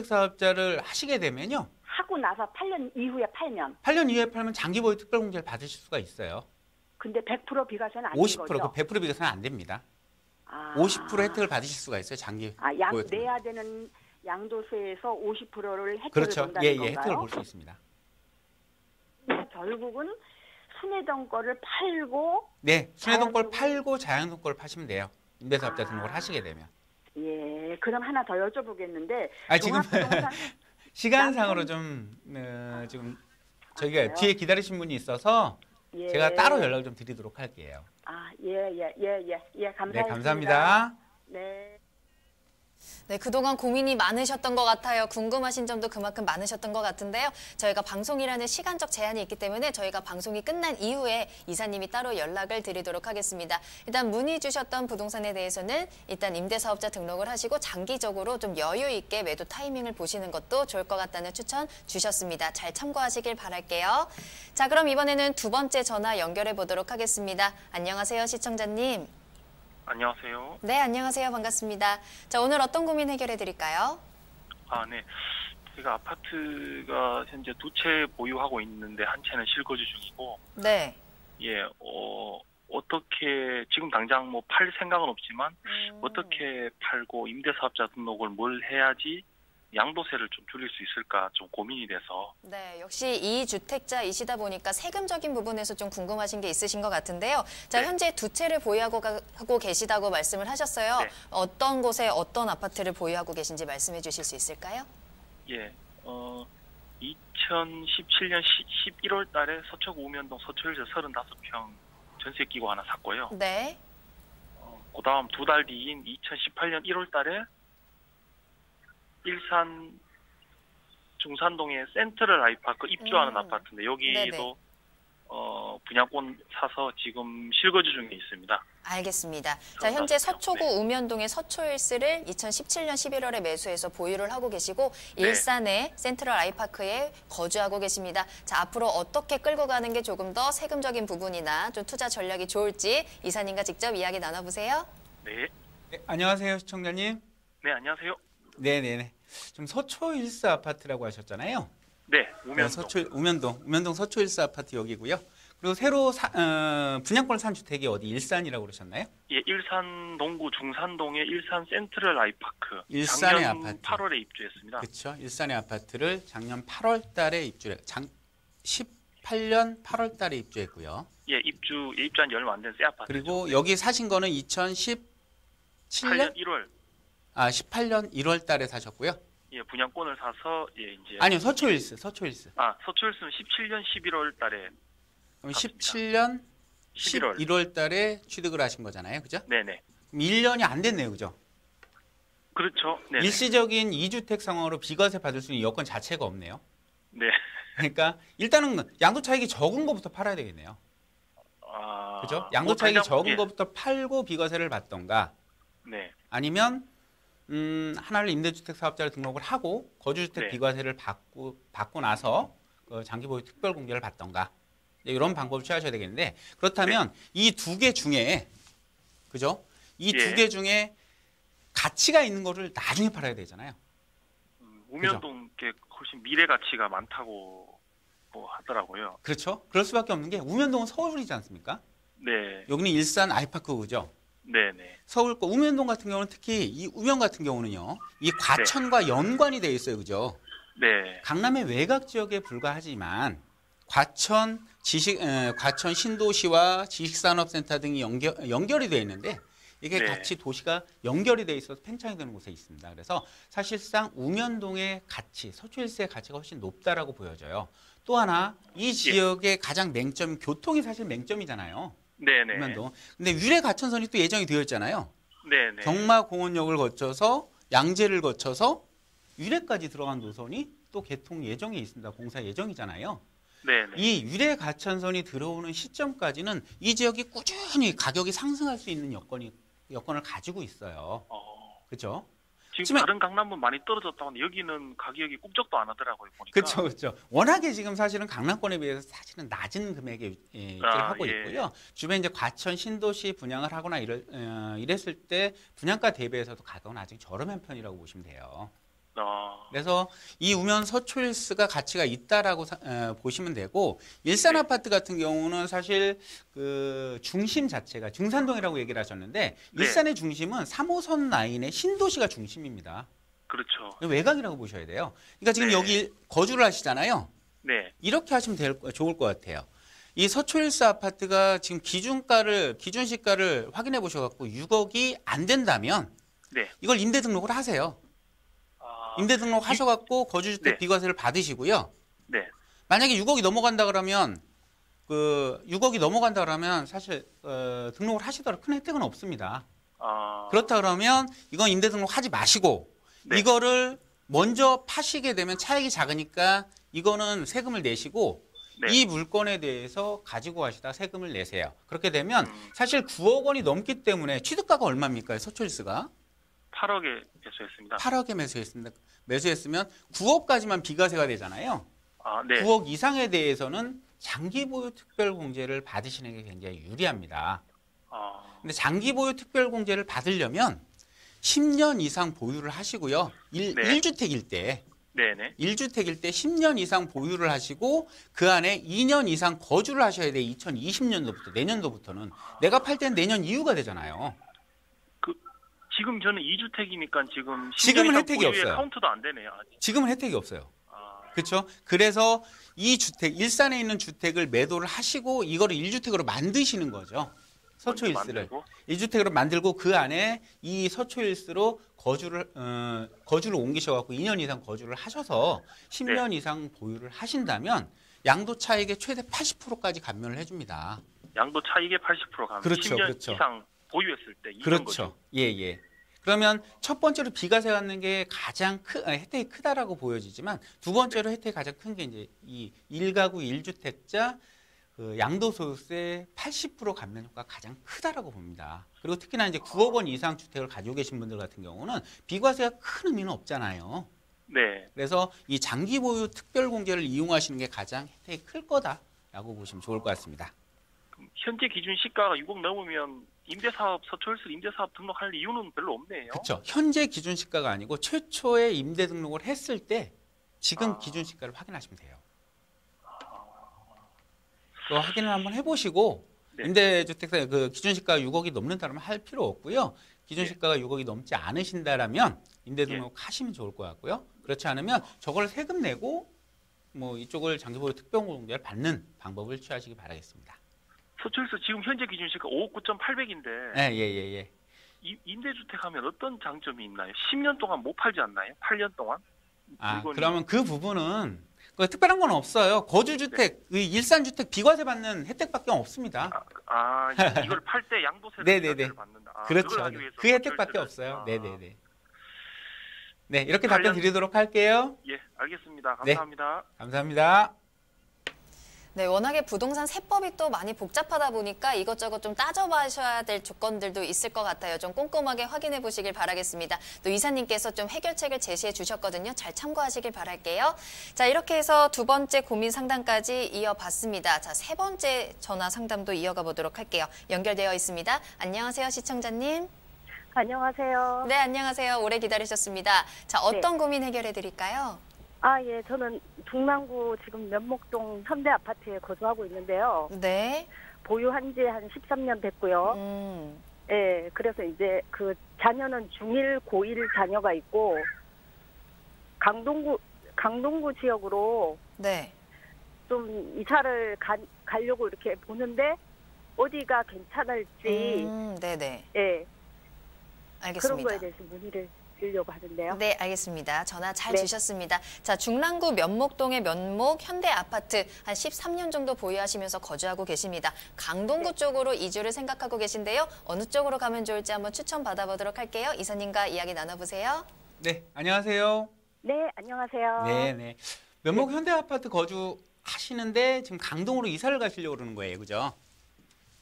사업자를 하시게 되면요. 하고 나서 8년 이후에 팔면 8년 이후에 팔면 장기 보유 특별공제를 받으실 수가 있어요. 근데 100% 비과세는 아닌 50% 거죠? 그 100% 비과세는 안 됩니다. 아. 50% 혜택을 받으실 수가 있어요. 장기 보유. 내야 되는 양도세에서 50%를 혜택을 그렇죠. 본다는 예, 예, 건가요? 혜택을 볼 수 있습니다. 결국은 순회동 거를 팔고 네, 순회동 걸 자양동- 팔고 자양동 걸 파시면 돼요. 임대사업자 아. 등록을 하시게 되면. 예, 그럼 하나 더 여쭤보겠는데 지금 종합부동산 시간상으로 좀 지금 저희가 그래요? 뒤에 기다리신 분이 있어서 예. 제가 따로 연락을 좀 드리도록 할게요. 감사합니다. 네, 감사합니다. 네. 네, 그동안 고민이 많으셨던 것 같아요. 궁금하신 점도 그만큼 많으셨던 것 같은데요. 저희가 방송이라는 시간적 제한이 있기 때문에 저희가 방송이 끝난 이후에 이사님이 따로 연락을 드리도록 하겠습니다. 일단 문의 주셨던 부동산에 대해서는 일단 임대사업자 등록을 하시고 장기적으로 좀 여유 있게 매도 타이밍을 보시는 것도 좋을 것 같다는 추천 주셨습니다. 잘 참고하시길 바랄게요. 자, 그럼 이번에는 두 번째 전화 연결해 보도록 하겠습니다. 안녕하세요, 시청자님. 안녕하세요. 네, 안녕하세요. 반갑습니다. 자, 오늘 어떤 고민 해결해 드릴까요? 네. 제가 아파트가 현재 두 채 보유하고 있는데 한 채는 실거주 중이고, 네. 예, 어떻게, 지금 당장 뭐 팔 생각은 없지만, 어떻게 팔고 임대사업자 등록을 뭘 해야지 양도세를 좀 줄일 수 있을까 좀 고민이 돼서. 네, 역시 2주택자이시다 보니까 세금적인 부분에서 좀 궁금하신 게 있으신 것 같은데요. 자, 네. 현재 두 채를 보유하고 하고 계시다고 말씀을 하셨어요. 네. 어떤 곳에 어떤 아파트를 보유하고 계신지 말씀해 주실 수 있을까요? 예, 2017년 11월 달에 서초구 우면동 서초일제 35평 전세 끼고 하나 샀고요. 네. 그 다음 두 달 뒤인 2018년 1월 달에 일산 중산동의 센트럴 아이파크 입주하는 아파트인데 여기도 분양권 사서 지금 실거주 중에 있습니다. 알겠습니다. 자, 현재 서초구 우면동의 서초일스를 2017년 11월에 매수해서 보유를 하고 계시고 일산의 센트럴 아이파크에 거주하고 계십니다. 자, 앞으로 어떻게 끌고 가는 게 조금 더 세금적인 부분이나 좀 투자 전략이 좋을지 이사님과 직접 이야기 나눠보세요. 네. 네, 안녕하세요, 시청자님. 네, 안녕하세요. 네네네. 지금 서초일스 아파트라고 하셨잖아요. 네, 우면동. 우면동 서초일스 아파트 여기고요. 그리고 새로 분양권을 산 주택이 어디 일산이라고 그러셨나요? 예, 일산 동구 중산동의 일산 센트럴 아이파크. 일산의 작년 아파트. 8월에 입주했습니다. 그렇죠. 일산의 아파트를 작년 8월 달에 18년 8월 달에 입주했고요. 예, 입주한 지 얼마 안 된 새 아파트. 그리고 여기 사신 거는 2017년 8년 1월. 18년 1월 달에 사셨고요. 예, 분양권을 사서 이제 아니요, 서초일스. 서초일스는 17년 11월 달에 그럼 17년 11월. 11월 달에 취득을 하신 거잖아요. 그죠? 네네. 그럼 1년이 안 됐네요. 그죠? 그렇죠. 네. 일시적인 2주택 상황으로 비과세 받을 수 있는 여건 자체가 없네요. 네. 그러니까 일단은 양도 차익이 적은 것부터 팔아야 되겠네요. 그죠? 양도 차익이 적은 것부터 팔고 비과세를 받던가 네. 아니면 하나를 임대주택 사업자로 등록을 하고 거주주택 네. 비과세를 받고 나서 그 장기보유 특별공제를 받던가 이런 방법을 취하셔야 되겠는데 그렇다면 이 두 개 중에 그죠? 이 두 개 중에 가치가 있는 거를 나중에 팔아야 되잖아요. 우면동 게 훨씬 미래 가치가 많다고 하더라고요. 그렇죠? 그럴 수밖에 없는 게 우면동은 서울이지 않습니까? 네. 여기는 일산 아이파크죠. 네네. 서울 거 우면동 같은 경우는 특히 이 우면 같은 경우는요. 이 과천과 연관이 되어 있어요. 그죠? 네. 강남의 외곽 지역에 불과하지만 과천 신도시와 지식산업센터 등이 연결이 되어 있는데 이게 네. 같이 도시가 연결이 돼 있어서 팽창이 되는 곳에 있습니다. 그래서 사실상 우면동의 가치, 서초일세의 가치가 훨씬 높다라고 보여져요. 또 하나 이 지역의 가장 맹점, 교통이 사실 맹점이잖아요. 네네. 우면동. 근데 유래 가천선이 또 예정이 되어 있잖아요. 네네. 경마공원역을 거쳐서 양재를 거쳐서 유래까지 들어간 노선이 또 개통 예정에 있습니다. 공사 예정이잖아요. 네네. 이 유래 가천선이 들어오는 시점까지는 이 지역이 꾸준히 가격이 상승할 수 있는 여건을 가지고 있어요. 그렇죠? 지금 다른 강남은 많이 떨어졌다고 하는데 여기는 가격이 꿈쩍도 안 하더라고요. 보니까. 그렇죠, 그렇죠. 워낙에 지금 사실은 강남권에 비해서 사실은 낮은 금액에 하고 있고요. 주변 이제 과천 신도시 분양을 하거나 이랬을 때 분양가 대비해서도 가격은 아직 저렴한 편이라고 보시면 돼요. 그래서 이 우면 서초일스가 가치가 있다라고 보시면 되고 일산 아파트 같은 경우는 사실 그 중심 자체가 중산동이라고 얘기를 하셨는데 일산의 중심은 3호선 라인의 신도시가 중심입니다. 그렇죠. 외곽이라고 보셔야 돼요. 그러니까 지금 여기 거주를 하시잖아요. 네. 이렇게 하시면 좋을 것 같아요. 이 서초일스 아파트가 지금 기준시가를 확인해 보셔갖고 6억이 안 된다면 이걸 임대 등록을 하세요. 임대 등록 하셔갖고 거주주택 비과세를 받으시고요. 네. 만약에 6억이 넘어간다 그러면 사실 등록을 하시더라도 큰 혜택은 없습니다. 그렇다 그러면 이건 임대 등록하지 마시고 이거를 먼저 파시게 되면 차익이 작으니까 이거는 세금을 내시고 이 물건에 대해서 가지고 가시다 세금을 내세요. 그렇게 되면 사실 9억 원이 넘기 때문에 취득가가 얼마입니까? 서초일스가? 8억에 매수했습니다. 8억에 매수했으면 9억까지만 비과세가 되잖아요. 9억 이상에 대해서는 장기 보유 특별 공제를 받으시는 게 굉장히 유리합니다. 근데 장기 보유 특별 공제를 받으려면 10년 이상 보유를 하시고요. 1주택일 때. 네네. 1주택일 때 10년 이상 보유를 하시고 그 안에 2년 이상 거주를 하셔야 돼요. 2020년도부터, 내년도부터는. 내가 팔 때는 내년 이후가 되잖아요. 지금 저는 2주택이니까 지금은 혜택이 없어요. 카운트도 안 되네요. 아직. 지금은 혜택이 없어요. 그렇죠? 그래서 이 주택, 일산에 있는 주택을 매도를 하시고 이거를 1주택으로 만드시는 거죠. 서초일스를. 1주택으로 만들고 그 안에 이 서초일스로 거주를 옮기셔갖고 2년 이상 거주를 하셔서 10년 이상 보유를 하신다면 양도 차익의 최대 80%까지 감면을 해줍니다. 양도 차익의 80% 감면. 그렇죠, 10년 그렇죠. 이상 보유했을 때. 그렇죠. 예. 그러면 첫 번째로 비과세 받는 게 가장 혜택이 크다라고 보여지지만 두 번째로 혜택이 가장 큰 게 이제 이 1가구 1주택자 그 양도소득세 80% 감면 효과가 가장 크다라고 봅니다. 그리고 특히나 이제 9억 원 이상 주택을 가지고 계신 분들 같은 경우는 비과세가 큰 의미는 없잖아요. 네. 그래서 이 장기 보유 특별 공제를 이용하시는 게 가장 혜택이 클 거다라고 보시면 좋을 것 같습니다. 그럼 현재 기준 시가가 6억 넘으면 서초일스 임대사업 등록할 이유는 별로 없네요. 그렇죠. 현재 기준 시가가 아니고 최초에 임대 등록을 했을 때 지금 기준 시가를 확인하시면 돼요. 확인을 한번 해보시고 임대주택사 그 기준 시가가 6억이 넘는다면 할 필요 없고요. 기준 시가가 6억이 넘지 않으신다라면 임대 등록하시면 좋을 것 같고요. 그렇지 않으면 저걸 세금 내고 뭐 이쪽을 장기보유 특별공제를 받는 방법을 취하시기 바라겠습니다. 서초일스 지금 현재 기준 시가 5억 9,800인데. 예. 임대주택 하면 어떤 장점이 있나요? 10년 동안 못 팔지 않나요? 8년 동안? 그러면 그 부분은 특별한 건 없어요. 거주주택, 일산주택 비과세 받는 혜택밖에 없습니다. 이걸 팔 때 양도세를 받는다. 그렇죠. 그 혜택밖에 없어요. 네네네. 네, 이렇게 답변 드리도록 할게요. 예, 알겠습니다. 감사합니다. 감사합니다. 네, 워낙에 부동산 세법이 또 많이 복잡하다 보니까 이것저것 좀 따져봐셔야 될 조건들도 있을 것 같아요. 좀 꼼꼼하게 확인해 보시길 바라겠습니다. 또 이사님께서 좀 해결책을 제시해 주셨거든요. 잘 참고하시길 바랄게요. 자, 이렇게 해서 두 번째 고민 상담까지 이어봤습니다. 자, 세 번째 전화 상담도 이어가 보도록 할게요. 연결되어 있습니다. 안녕하세요, 시청자님. 안녕하세요. 네, 안녕하세요. 오래 기다리셨습니다. 자, 어떤 고민 해결해 드릴까요? 예, 저는 중랑구 지금 면목동 현대아파트에 거주하고 있는데요. 네. 보유한 지 한 13년 됐고요. 예, 그래서 이제 그 자녀는 중1, 고1 자녀가 있고 강동구 지역으로 좀 이사를 가려고 이렇게 보는데 어디가 괜찮을지 네네. 예, 알겠습니다. 그런 거에 대해서 문의를 드리려고 하는데요. 네, 알겠습니다. 전화 잘 네. 주셨습니다. 자, 중랑구 면목동의 면목 현대아파트 한 13년 정도 보유하시면서 거주하고 계십니다. 강동구 쪽으로 이주를 생각하고 계신데요. 어느 쪽으로 가면 좋을지 한번 추천 받아보도록 할게요. 이사님과 이야기 나눠보세요. 네, 안녕하세요. 네, 안녕하세요. 네. 면목 현대아파트 거주하시는데 지금 강동으로 이사를 가시려고 그러는 거예요, 그죠?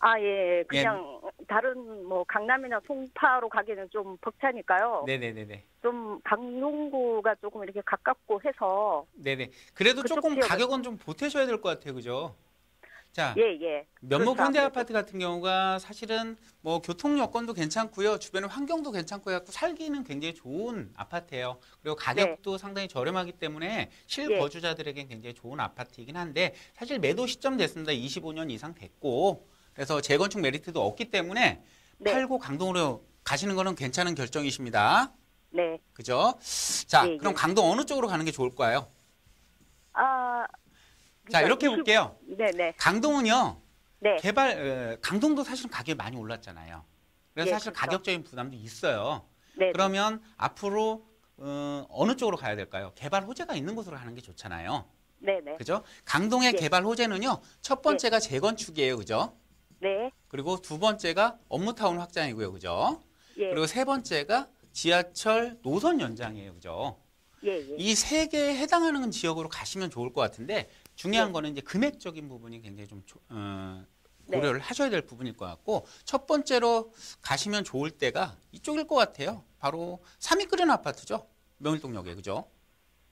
아, 예. 그냥 다른 뭐 강남이나 송파로 가기는 좀 벅차니까요. 네네네네. 좀 강동구가 조금 이렇게 가깝고 해서. 네네. 그래도 그쪽 조금 지역은- 가격은 좀 보태셔야 될 것 같아요, 그죠? 자, 예. 면목 그렇죠, 현대아파트 같은 경우가 사실은 뭐 교통 여건도 괜찮고요, 주변의 환경도 괜찮고 해갖고 살기는 굉장히 좋은 아파트예요. 그리고 가격도 상당히 저렴하기 때문에 실거주자들에겐 굉장히 좋은 아파트이긴 한데 사실 매도 시점 됐습니다. 25년 이상 됐고 그래서 재건축 메리트도 없기 때문에 네. 팔고 강동으로 가시는 거는 괜찮은 결정이십니다. 네. 그죠? 자, 예, 그럼 예. 강동 어느 쪽으로 가는 게 좋을까요? 아. 자, 그러니까 이렇게 볼게요. 네네. 강동은요. 네. 강동도 사실은 가격이 많이 올랐잖아요. 그래서 예, 사실 그렇죠. 가격적인 부담도 있어요. 네. 그러면 앞으로 어느 쪽으로 가야 될까요? 개발 호재가 있는 곳으로 가는 게 좋잖아요. 네네. 그죠? 강동의 예. 개발 호재는요. 첫 번째가 재건축이에요. 그죠? 네. 그리고 두 번째가 업무타운 확장이고요. 그죠? 예. 그리고 세 번째가 지하철 노선 연장이에요. 그죠? 예. 이 세 개에 해당하는 지역으로 가시면 좋을 것 같은데 중요한 네. 거는 이제 금액적인 부분이 굉장히 좀 네. 고려를 하셔야 될 부분일 것 같고 첫 번째로 가시면 좋을 때가 이쪽일 것 같아요. 바로 삼익그린 아파트죠. 명일동역에 그죠?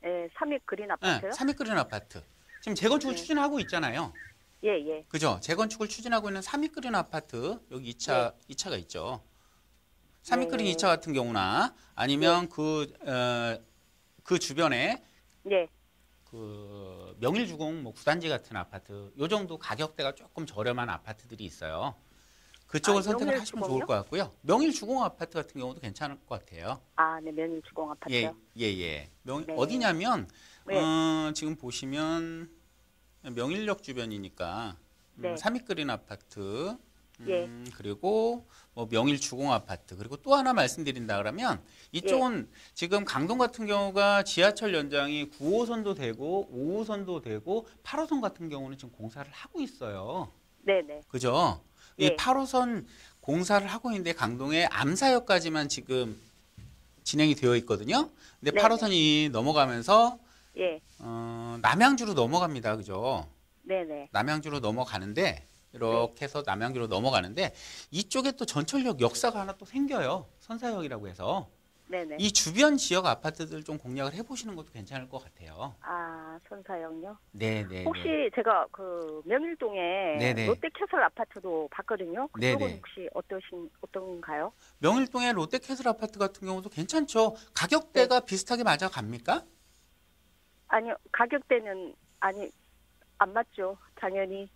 예. 삼익 그린 네, 아파트요? 삼익그린 아파트. 지금 재건축을 네. 추진하고 있잖아요. 예. 그죠? 재건축을 추진하고 있는 삼익그린 아파트 여기 2차가 있죠. 삼익그린 네. 2차 같은 경우나 아니면 그 주변에 예. 그 명일주공 뭐 9단지 같은 아파트 요 정도 가격대가 조금 저렴한 아파트들이 있어요. 그쪽을 아, 선택을 하시면 명일주공이요? 좋을 것 같고요. 명일주공 아파트 같은 경우도 괜찮을 것 같아요. 아, 네. 명일주공 아파트요. 예. 네. 어디냐면 네. 지금 보시면 명일역 주변이니까 네. 삼익그린 아파트 예. 그리고 뭐 명일주공 아파트 그리고 또 하나 말씀드린다 그러면 이쪽은 지금 강동 같은 경우가 지하철 연장이 9호선도 되고 5호선도 되고 8호선 같은 경우는 지금 공사를 하고 있어요. 네네. 그죠? 이 예. 8호선 공사를 하고 있는데 강동의 암사역까지만 지금 진행이 되어 있거든요. 근데 네네. 8호선이 넘어가면서 예. 남양주로 넘어갑니다. 그죠? 네네. 남양주로 넘어가는데 이렇게 해서 남양주로 넘어가는데 이쪽에 또 전철역 역사가 하나 또 생겨요. 선사역이라고 해서 네네. 이 주변 지역 아파트들 좀 공략을 해보시는 것도 괜찮을 것 같아요. 아, 선사역요? 네네. 혹시 제가 그 명일동에 네네. 롯데캐슬 아파트도 봤거든요. 그쪽은 네네. 혹시 어떤가요? 명일동의 롯데캐슬 아파트 같은 경우도 괜찮죠. 가격대가 비슷하게 맞아갑니까? 아니요, 가격대는 안 맞죠. 당연히.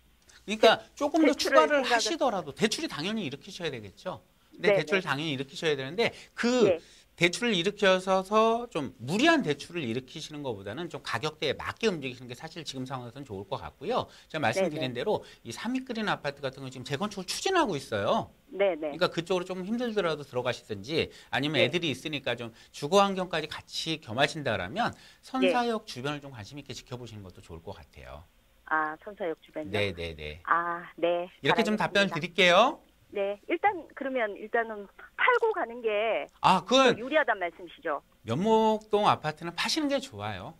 그러니까 조금 더 대출을 추가를 생각을- 하시더라도 대출이 당연히 일으키셔야 되겠죠. 네, 네네. 대출을 당연히 일으키셔야 되는데 그 예. 대출을 일으켜서 좀 무리한 대출을 일으키시는 것보다는 좀 가격대에 맞게 움직이시는 게 사실 지금 상황에서는 좋을 것 같고요. 제가 말씀드린 네네. 대로 이 삼익그린 아파트 같은 건 지금 재건축을 추진하고 있어요. 네네. 그러니까 그쪽으로 좀 힘들더라도 들어가시든지 아니면 네. 애들이 있으니까 좀 주거 환경까지 같이 겸하신다 그러면 선사역 주변을 좀 관심 있게 지켜보시는 것도 좋을 것 같아요. 아, 선사역 주변요? 네네네. 아, 네. 이렇게 좀 잘 답변을 알겠습니다. 드릴게요. 네. 일단은 팔고 가는 게 아, 그건 유리하단 말씀이시죠? 면목동 아파트는 파시는 게 좋아요.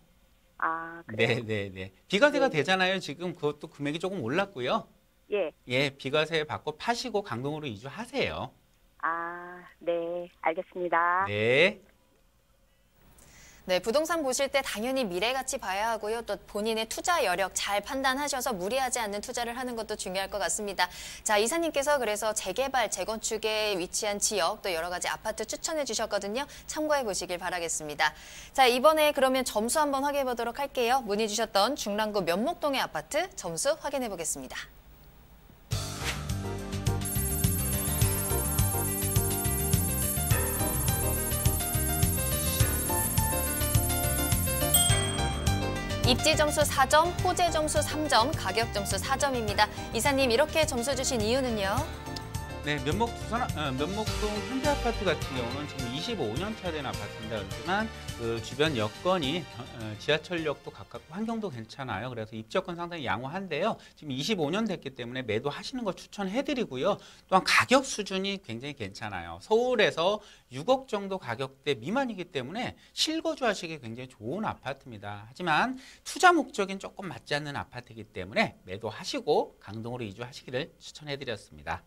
아, 그래요? 네네네. 비과세가 네. 되잖아요. 지금 그것도 금액이 조금 올랐고요. 예. 예, 비과세 받고 파시고 강동으로 이주하세요. 아, 네. 알겠습니다. 네. 네, 부동산 보실 때 당연히 미래가치 봐야 하고요. 또 본인의 투자 여력 잘 판단하셔서 무리하지 않는 투자를 하는 것도 중요할 것 같습니다. 자, 이사님께서 그래서 재개발, 재건축에 위치한 지역 또 여러 가지 아파트 추천해 주셨거든요. 참고해 보시길 바라겠습니다. 자, 이번에 그러면 점수 한번 확인해 보도록 할게요. 문의 주셨던 중랑구 면목동의 아파트 점수 확인해 보겠습니다. 입지 점수 4점, 호재 점수 3점, 가격 점수 4점입니다. 이사님 이렇게 점수 주신 이유는요? 네, 면목동 현대아파트 같은 경우는 지금 25년 차 된 아파트입니다. 그렇지만 그 주변 여건이 지하철역도 가깝고 환경도 괜찮아요. 그래서 입지여건 상당히 양호한데요. 지금 25년 됐기 때문에 매도하시는 거 추천해드리고요. 또한 가격 수준이 굉장히 괜찮아요. 서울에서 6억 정도 가격대 미만이기 때문에 실거주하시기 굉장히 좋은 아파트입니다. 하지만 투자 목적인 조금 맞지 않는 아파트이기 때문에 매도하시고 강동으로 이주하시기를 추천해드렸습니다.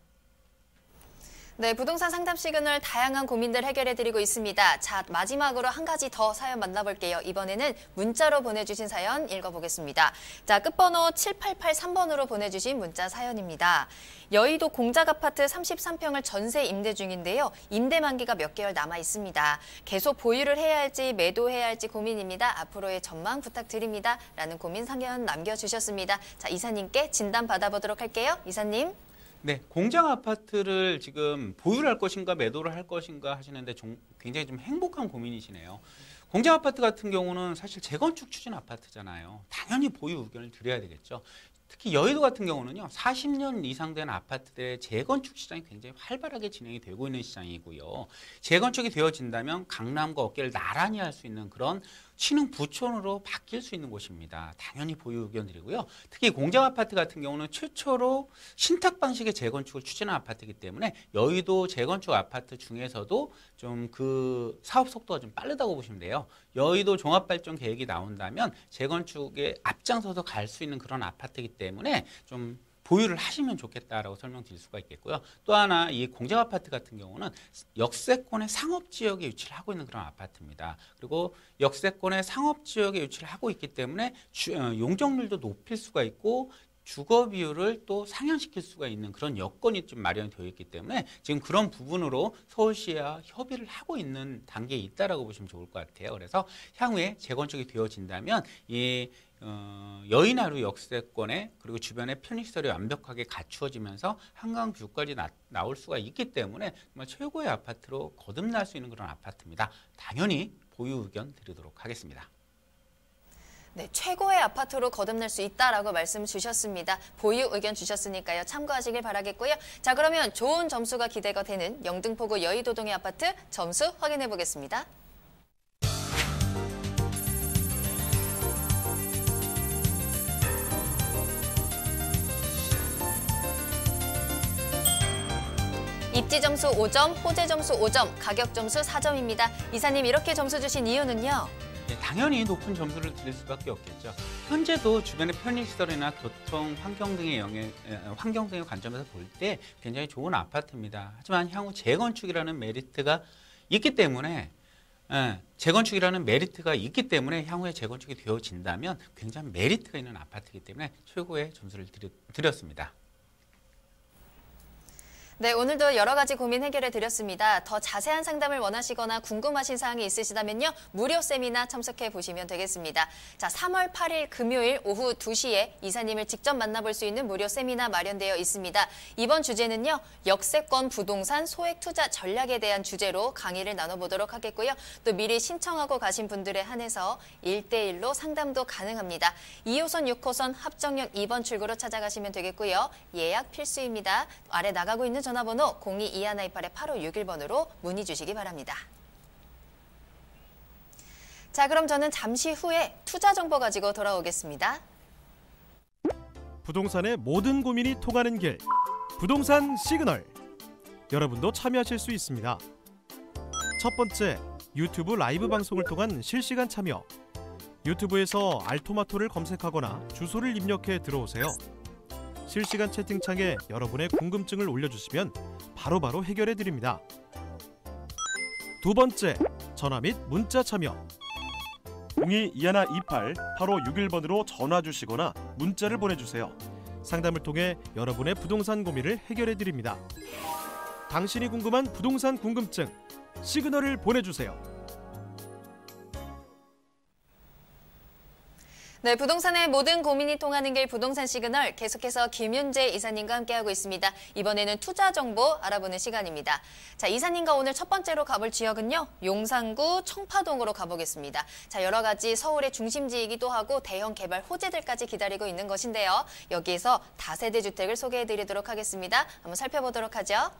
네, 부동산 상담 시그널 다양한 고민들 해결해드리고 있습니다. 자, 마지막으로 한 가지 더 사연 만나볼게요. 이번에는 문자로 보내주신 사연 읽어보겠습니다. 자, 끝번호 7883번으로 보내주신 문자 사연입니다. 여의도 공작아파트 33평을 전세 임대 중인데요. 임대 만기가 몇 개월 남아 있습니다. 계속 보유를 해야 할지 매도해야 할지 고민입니다. 앞으로의 전망 부탁드립니다. 라는 고민 사연 남겨주셨습니다. 자, 이사님께 진단 받아보도록 할게요. 이사님. 네, 공장 아파트를 지금 보유를 할 것인가 매도를 할 것인가 하시는데 굉장히 좀 행복한 고민이시네요. 공장 아파트 같은 경우는 사실 재건축 추진 아파트잖아요. 당연히 보유 의견을 드려야 되겠죠. 특히 여의도 같은 경우는요, 40년 이상 된 아파트들의 재건축 시장이 굉장히 활발하게 진행이 되고 있는 시장이고요. 재건축이 되어진다면 강남과 어깨를 나란히 할 수 있는 그런 신흥 부촌으로 바뀔 수 있는 곳입니다. 당연히 보유 의견 드리고요. 특히 공장 아파트 같은 경우는 최초로 신탁 방식의 재건축을 추진한 아파트이기 때문에 여의도 재건축 아파트 중에서도 좀 그 사업 속도가 좀 빠르다고 보시면 돼요. 여의도 종합발전 계획이 나온다면 재건축에 앞장서서 갈 수 있는 그런 아파트이기 때문에 좀 보유를 하시면 좋겠다라고 설명드릴 수가 있겠고요. 또 하나 이 공장 아파트 같은 경우는 역세권의 상업지역에 위치를 하고 있는 그런 아파트입니다. 그리고 역세권의 상업지역에 위치를 하고 있기 때문에 용적률도 높일 수가 있고 주거 비율을 또 상향시킬 수가 있는 그런 여건이 좀 마련이 되어 있기 때문에 지금 그런 부분으로 서울시와 협의를 하고 있는 단계에 있다라고 보시면 좋을 것 같아요. 그래서 향후에 재건축이 되어진다면 이 여의나루 역세권에 그리고 주변에 편의시설이 완벽하게 갖추어지면서 한강 뷰까지 나올 수가 있기 때문에 정말 최고의 아파트로 거듭날 수 있는 그런 아파트입니다. 당연히 보유 의견 드리도록 하겠습니다. 네, 최고의 아파트로 거듭날 수 있다라고 말씀 주셨습니다. 보유 의견 주셨으니까요. 참고하시길 바라겠고요. 자, 그러면 좋은 점수가 기대가 되는 영등포구 여의도동의 아파트 점수 확인해 보겠습니다. 입지 점수 5점, 호재 점수 5점, 가격 점수 4점입니다. 이사님 이렇게 점수 주신 이유는요? 네, 당연히 높은 점수를 드릴 수밖에 없겠죠. 현재도 주변의 편의시설이나 교통, 환경 등의 관점에서 볼 때 굉장히 좋은 아파트입니다. 하지만 향후 재건축이라는 메리트가 있기 때문에 향후에 재건축이 되어진다면 굉장히 메리트가 있는 아파트이기 때문에 최고의 점수를 드렸습니다. 네, 오늘도 여러 가지 고민 해결해 드렸습니다. 더 자세한 상담을 원하시거나 궁금하신 사항이 있으시다면요. 무료 세미나 참석해 보시면 되겠습니다. 자, 3월 8일 금요일 오후 2시에 이사님을 직접 만나볼 수 있는 무료 세미나 마련되어 있습니다. 이번 주제는요. 역세권 부동산 소액 투자 전략에 대한 주제로 강의를 나눠보도록 하겠고요. 또 미리 신청하고 가신 분들에 한해서 1대1로 상담도 가능합니다. 2호선, 6호선 합정역 2번 출구로 찾아가시면 되겠고요. 예약 필수입니다. 아래 나가고 있는 전화번호 02-2128-8561번으로 문의 주시기 바랍니다. 자, 그럼 저는 잠시 후에 투자 정보 가지고 돌아오겠습니다. 부동산의 모든 고민이 통하는 길, 부동산 시그널. 여러분도 참여하실 수 있습니다. 첫 번째, 유튜브 라이브 방송을 통한 실시간 참여. 유튜브에서 알토마토를 검색하거나 주소를 입력해 들어오세요. 실시간 채팅창에 여러분의 궁금증을 올려주시면 바로바로 해결해드립니다. 두 번째, 전화 및 문자 참여. 02-2128-8561번으로 전화 주시거나 문자를 보내주세요. 상담을 통해 여러분의 부동산 고민을 해결해드립니다. 당신이 궁금한 부동산 궁금증, 시그널을 보내주세요. 네, 부동산의 모든 고민이 통하는 길 부동산 시그널 계속해서 김윤재 이사님과 함께하고 있습니다. 이번에는 투자 정보 알아보는 시간입니다. 자, 이사님과 오늘 첫 번째로 가볼 지역은요. 용산구 청파동으로 가보겠습니다. 자, 여러 가지 서울의 중심지이기도 하고 대형 개발 호재들까지 기다리고 있는 것인데요. 여기에서 다세대 주택을 소개해드리도록 하겠습니다. 한번 살펴보도록 하죠.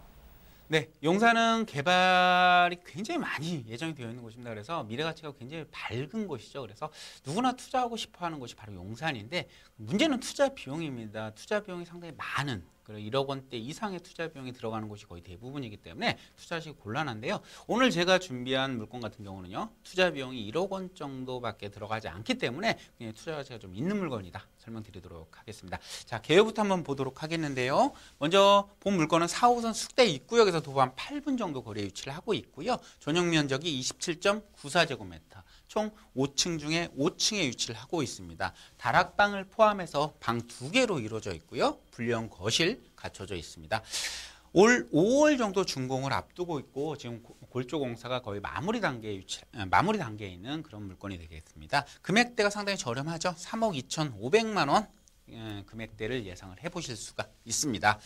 네, 용산은 개발이 굉장히 많이 예정이 되어 있는 곳입니다. 그래서 미래 가치가 굉장히 밝은 곳이죠. 그래서 누구나 투자하고 싶어 하는 곳이 바로 용산인데 문제는 투자 비용입니다. 투자 비용이 상당히 많은 1억 원대 이상의 투자 비용이 들어가는 곳이 거의 대부분이기 때문에 투자하시기 곤란한데요. 오늘 제가 준비한 물건 같은 경우는요. 투자 비용이 1억 원 정도밖에 들어가지 않기 때문에 그냥 투자 가치가 좀 있는 물건이다. 설명드리도록 하겠습니다. 자, 개요부터 한번 보도록 하겠는데요. 먼저 본 물건은 4호선 숙대 입구역에서 도보 한 8분 정도 거리에 위치를 하고 있고요. 전용 면적이 27.94제곱미터. 총 5층 중에 5층에 위치를 하고 있습니다. 다락방을 포함해서 방 2개로 이루어져 있고요. 분리형 거실 갖춰져 있습니다. 올 5월 정도 준공을 앞두고 있고 지금 골조 공사가 거의 마무리 단계에 있는 그런 물건이 되겠습니다. 금액대가 상당히 저렴하죠. 3억 2,500만 원 금액대를 예상을 해보실 수가 있습니다.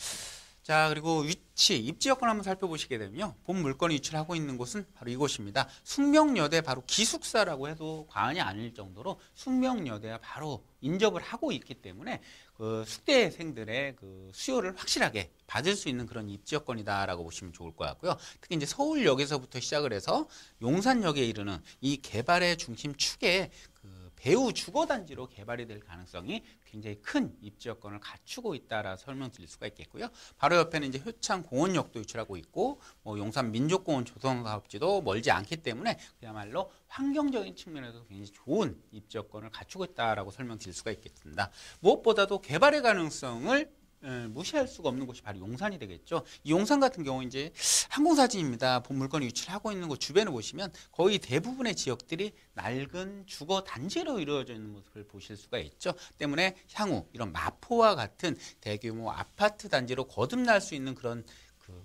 자, 그리고 위치, 입지 여건 한번 살펴보시게 되면요. 본 물건이 위치를 하고 있는 곳은 바로 이곳입니다. 숙명여대 바로 기숙사라고 해도 과언이 아닐 정도로 숙명여대가 바로 인접을 하고 있기 때문에 그 숙대생들의 그 수요를 확실하게 받을 수 있는 그런 입지 여건이다라고 보시면 좋을 것 같고요. 특히 이제 서울역에서부터 시작을 해서 용산역에 이르는 이 개발의 중심 축에 그 배후 주거단지로 개발이 될 가능성이 굉장히 큰 입지 여건을 갖추고 있다라 설명드릴 수가 있겠고요. 바로 옆에는 이제 효창공원역도 위치하고 있고, 용산 민족공원 조성 사업지도 멀지 않기 때문에 그야말로 환경적인 측면에서 굉장히 좋은 입지 여건을 갖추고 있다라고 설명드릴 수가 있겠습니다. 무엇보다도 개발의 가능성을 무시할 수가 없는 곳이 바로 용산이 되겠죠. 이 용산 같은 경우 이제 항공사진입니다. 본 물건이 위치를 하고 있는 곳 주변을 보시면 거의 대부분의 지역들이 낡은 주거 단지로 이루어져 있는 모습을 보실 수가 있죠. 때문에 향후 이런 마포와 같은 대규모 아파트 단지로 거듭날 수 있는 그런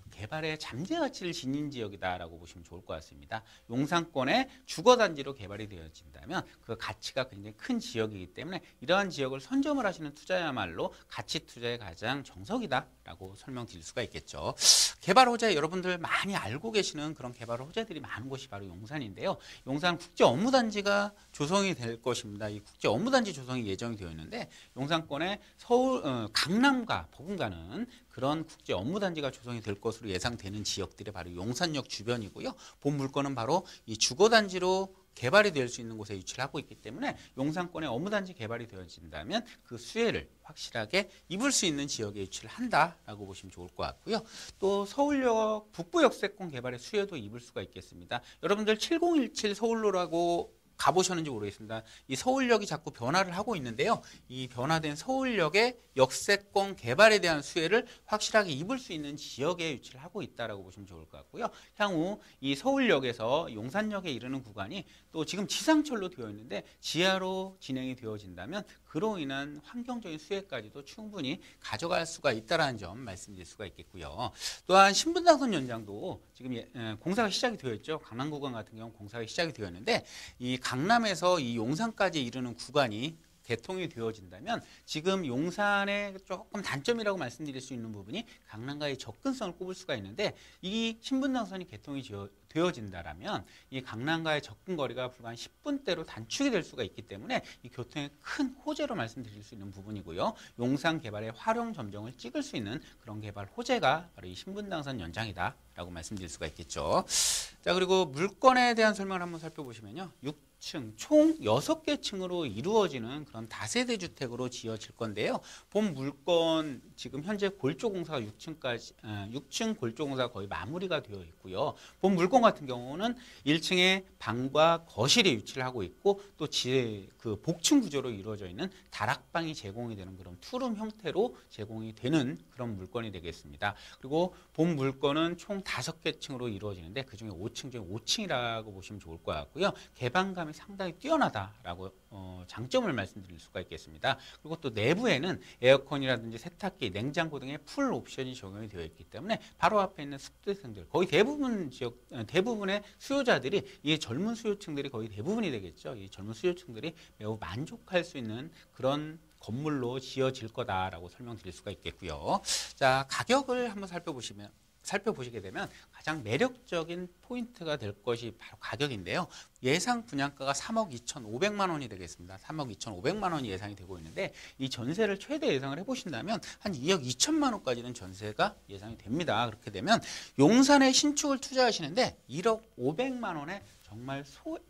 개발의 잠재 가치를 지닌 지역이다라고 보시면 좋을 것 같습니다. 용산권의 주거단지로 개발이 되어진다면 그 가치가 굉장히 큰 지역이기 때문에 이러한 지역을 선점을 하시는 투자야말로 가치 투자의 가장 정석이다라고 설명드릴 수가 있겠죠. 개발 호재 여러분들 많이 알고 계시는 그런 개발 호재들이 많은 곳이 바로 용산인데요. 용산 국제업무단지가 조성이 될 것입니다. 이 국제업무단지 조성이 예정이 되어 있는데 용산권의 강남과 버금가는 그런 국제 업무단지가 조성이 될 것으로 예상되는 지역들이 바로 용산역 주변이고요. 본 물건은 바로 이 주거단지로 개발이 될 수 있는 곳에 위치를 하고 있기 때문에 용산권의 업무단지 개발이 되어진다면 그 수혜를 확실하게 입을 수 있는 지역에 위치를 한다라고 보시면 좋을 것 같고요. 또 서울역 북부역세권 개발의 수혜도 입을 수가 있겠습니다. 여러분들 7017 서울로라고 가보셨는지 모르겠습니다. 이 서울역이 자꾸 변화를 하고 있는데요. 이 변화된 서울역의 역세권 개발에 대한 수혜를 확실하게 입을 수 있는 지역에 위치를 하고 있다라고 보시면 좋을 것 같고요. 향후 이 서울역에서 용산역에 이르는 구간이 또 지금 지상철로 되어 있는데 지하로 진행이 되어진다면 그로 인한 환경적인 수혜까지도 충분히 가져갈 수가 있다는 점 말씀드릴 수가 있겠고요. 또한 신분당선 연장도 지금 공사가 시작이 되어 있죠. 강남 구간 같은 경우 공사가 시작이 되어 있는데 이 강남에서 이 용산까지 이르는 구간이 개통이 되어진다면 지금 용산의 조금 단점이라고 말씀드릴 수 있는 부분이 강남과의 접근성을 꼽을 수가 있는데 이 신분당선이 개통이 되어진다라면 이 강남과의 접근 거리가 불과 한 10분대로 단축이 될 수가 있기 때문에 이 교통의 큰 호재로 말씀드릴 수 있는 부분이고요. 용산 개발의 활용 점정을 찍을 수 있는 그런 개발 호재가 바로 이 신분당선 연장이다라고 말씀드릴 수가 있겠죠. 자, 그리고 물건에 대한 설명을 한번 살펴보시면요. 6층, 총 6개 층으로 이루어지는 그런 다세대 주택으로 지어질 건데요. 본 물건 지금 현재 골조 공사가 6층 골조 공사가 거의 마무리가 되어 있고요. 본 물건 같은 경우는 1층에 방과 거실이 위치를 하고 있고 또 그 복층 구조로 이루어져 있는 다락방이 제공이 되는 그런 투룸 형태로 제공이 되는 그런 물건이 되겠습니다. 그리고 본 물건은 총 5개 층으로 이루어지는데 그중에 5층 중에 5층이라고 보시면 좋을 것 같고요. 개방감이 상당히 뛰어나다라고 장점을 말씀드릴 수가 있겠습니다. 그리고 또 내부에는 에어컨이라든지 세탁기, 냉장고 등의 풀 옵션이 적용이 되어 있기 때문에 바로 앞에 있는 습도생들 거의 대부분의 수요자들이 이 젊은 수요층들이 거의 대부분이 되겠죠. 이 젊은 수요층들이 매우 만족할 수 있는 그런 건물로 지어질 거다라고 설명드릴 수가 있겠고요. 자, 가격을 한번 살펴보시게 되면 가장 매력적인 포인트가 될 것이 바로 가격인데요. 예상 분양가가 3억 2,500만 원이 되겠습니다. 3억 2,500만 원이 예상이 되고 있는데 이 전세를 최대 예상을 해보신다면 한 2억 2천만 원까지는 전세가 예상이 됩니다. 그렇게 되면 용산에 신축을 투자하시는데 1억 500만 원에